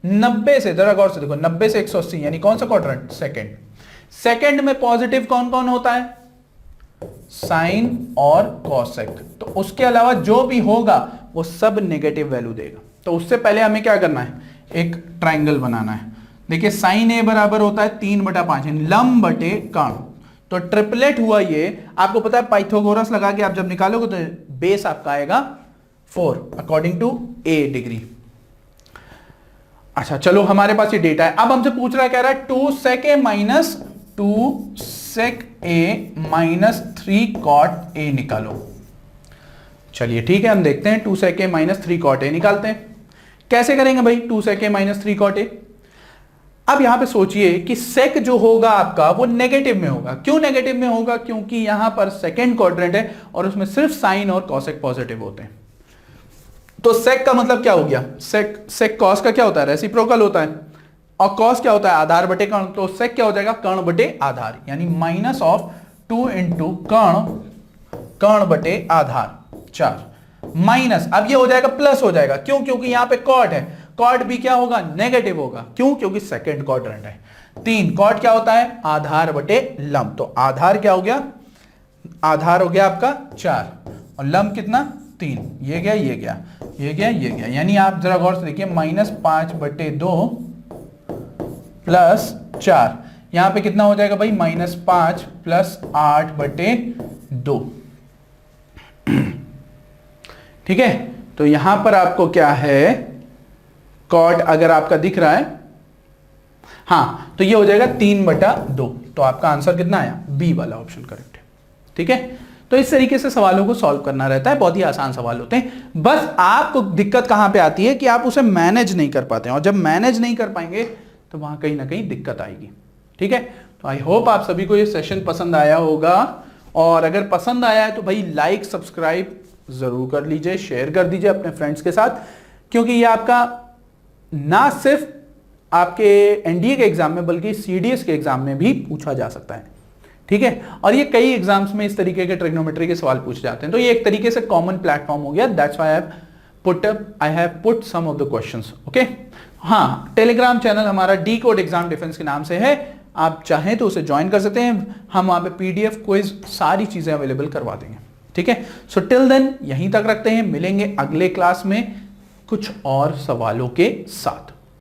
90 से जरा गौर से देखो, 90 से 180, यानी कौन सा क्वाड्रेंट? सेकंड। सेकंड में पॉजिटिव कौन कौन होता है? साइन और कॉसेक। तो उसके अलावा जो भी होगा वो सब नेगेटिव वैल्यू देगा। तो उससे पहले हमें क्या करना है? एक ट्राइंगल बनाना है। देखिए साइन ए बराबर होता है 3/5 लंब बटे कर्ण। तो ट्रिपलेट हुआ ये, आपको पता है पाइथागोरस लगा के आप जब निकालोगे तो बेस आपका आएगा 4 अकॉर्डिंग टू ए डिग्री। अच्छा चलो, हमारे पास ये डेटा है। अब हमसे पूछ रहा है, कह रहा है 2 sec a minus 2 sec a minus 3 cot a निकालो। चलिए ठीक है, हम देखते हैं 2 sec a minus 3 cot a निकालते हैं। कैसे करेंगे भाई 2 sec a minus 3 cot a? अब यहां पे सोचिए कि sec जो होगा आपका वो नेगेटिव में होगा। क्यों नेगेटिव में होगा? क्योंकि यहां पर सेकेंड क्वाड्रेंट है और उसमें सिर्फ साइन और कॉसेक पॉजिटिव होते हैं। तो sec का मतलब क्या हो गया? sec cos का क्या होता है? रेसिप्रोकल होता है। और cos क्या होता है? आधार बटे कर्ण। तो sec क्या हो जाएगा? कर्ण बटे आधार, यानी माइनस ऑफ 2 इंटू कर्ण बटे आधार 4 माइनस, अब ये हो जाएगा प्लस हो जाएगा। क्यों? क्योंकि यहां पे कॉट है। कॉट भी क्या होगा? नेगेटिव होगा। क्यों? क्योंकि सेकेंड क्वाड्रेंट है। 3 कॉट क्या होता है? आधार बटे लंब। तो आधार क्या हो गया? आधार हो गया आपका 4 और लंब कितना? 3। ये गया, ये गया, ये गया, ये गया, यानी आप जरा गौर से देखिए -5/2 प्लस 4, यहां पे कितना हो जाएगा भाई? -5 प्लस 8/2। ठीक है, तो यहां पर आपको क्या है? कॉट अगर आपका दिख रहा है, हाँ, तो ये हो जाएगा 3/2। तो आपका आंसर कितना आया? बी वाला ऑप्शन करेक्ट है। ठीक है, तो इस तरीके से सवालों को सॉल्व करना रहता है। बहुत ही आसान सवाल होते हैं। बस आपको दिक्कत कहां पे आती है कि आप उसे मैनेज नहीं कर पाते हैं, और जब मैनेज नहीं कर पाएंगे तो वहां कहीं ना कहीं दिक्कत आएगी। ठीक है, तो आई होप आप सभी को ये सेशन पसंद आया होगा, और अगर पसंद आया है तो भाई लाइक सब्सक्राइब जरूर कर लीजिए, शेयर कर दीजिए अपने फ्रेंड्स के साथ, क्योंकि ये आपका ना सिर्फ आपके एनडीए के एग्जाम में बल्कि सीडीएस के एग्जाम में भी पूछा जा सकता है। ठीक है, और ये कई एग्जाम्स में इस तरीके के ट्रिग्नोमेट्री के सवाल पूछे जाते हैं। तो ये एक तरीके से कॉमन प्लेटफॉर्म हो गया। That's why I have put some of the questions. Okay, हाँ, टेलीग्राम चैनल हमारा डी कोड एग्जाम डिफेंस के नाम से है, आप चाहें तो उसे ज्वाइन कर सकते हैं। हम वहां पे पीडीएफ क्विज सारी चीजें अवेलेबल करवा देंगे। ठीक है, सो टिल देन यहीं तक रखते हैं, मिलेंगे अगले क्लास में कुछ और सवालों के साथ।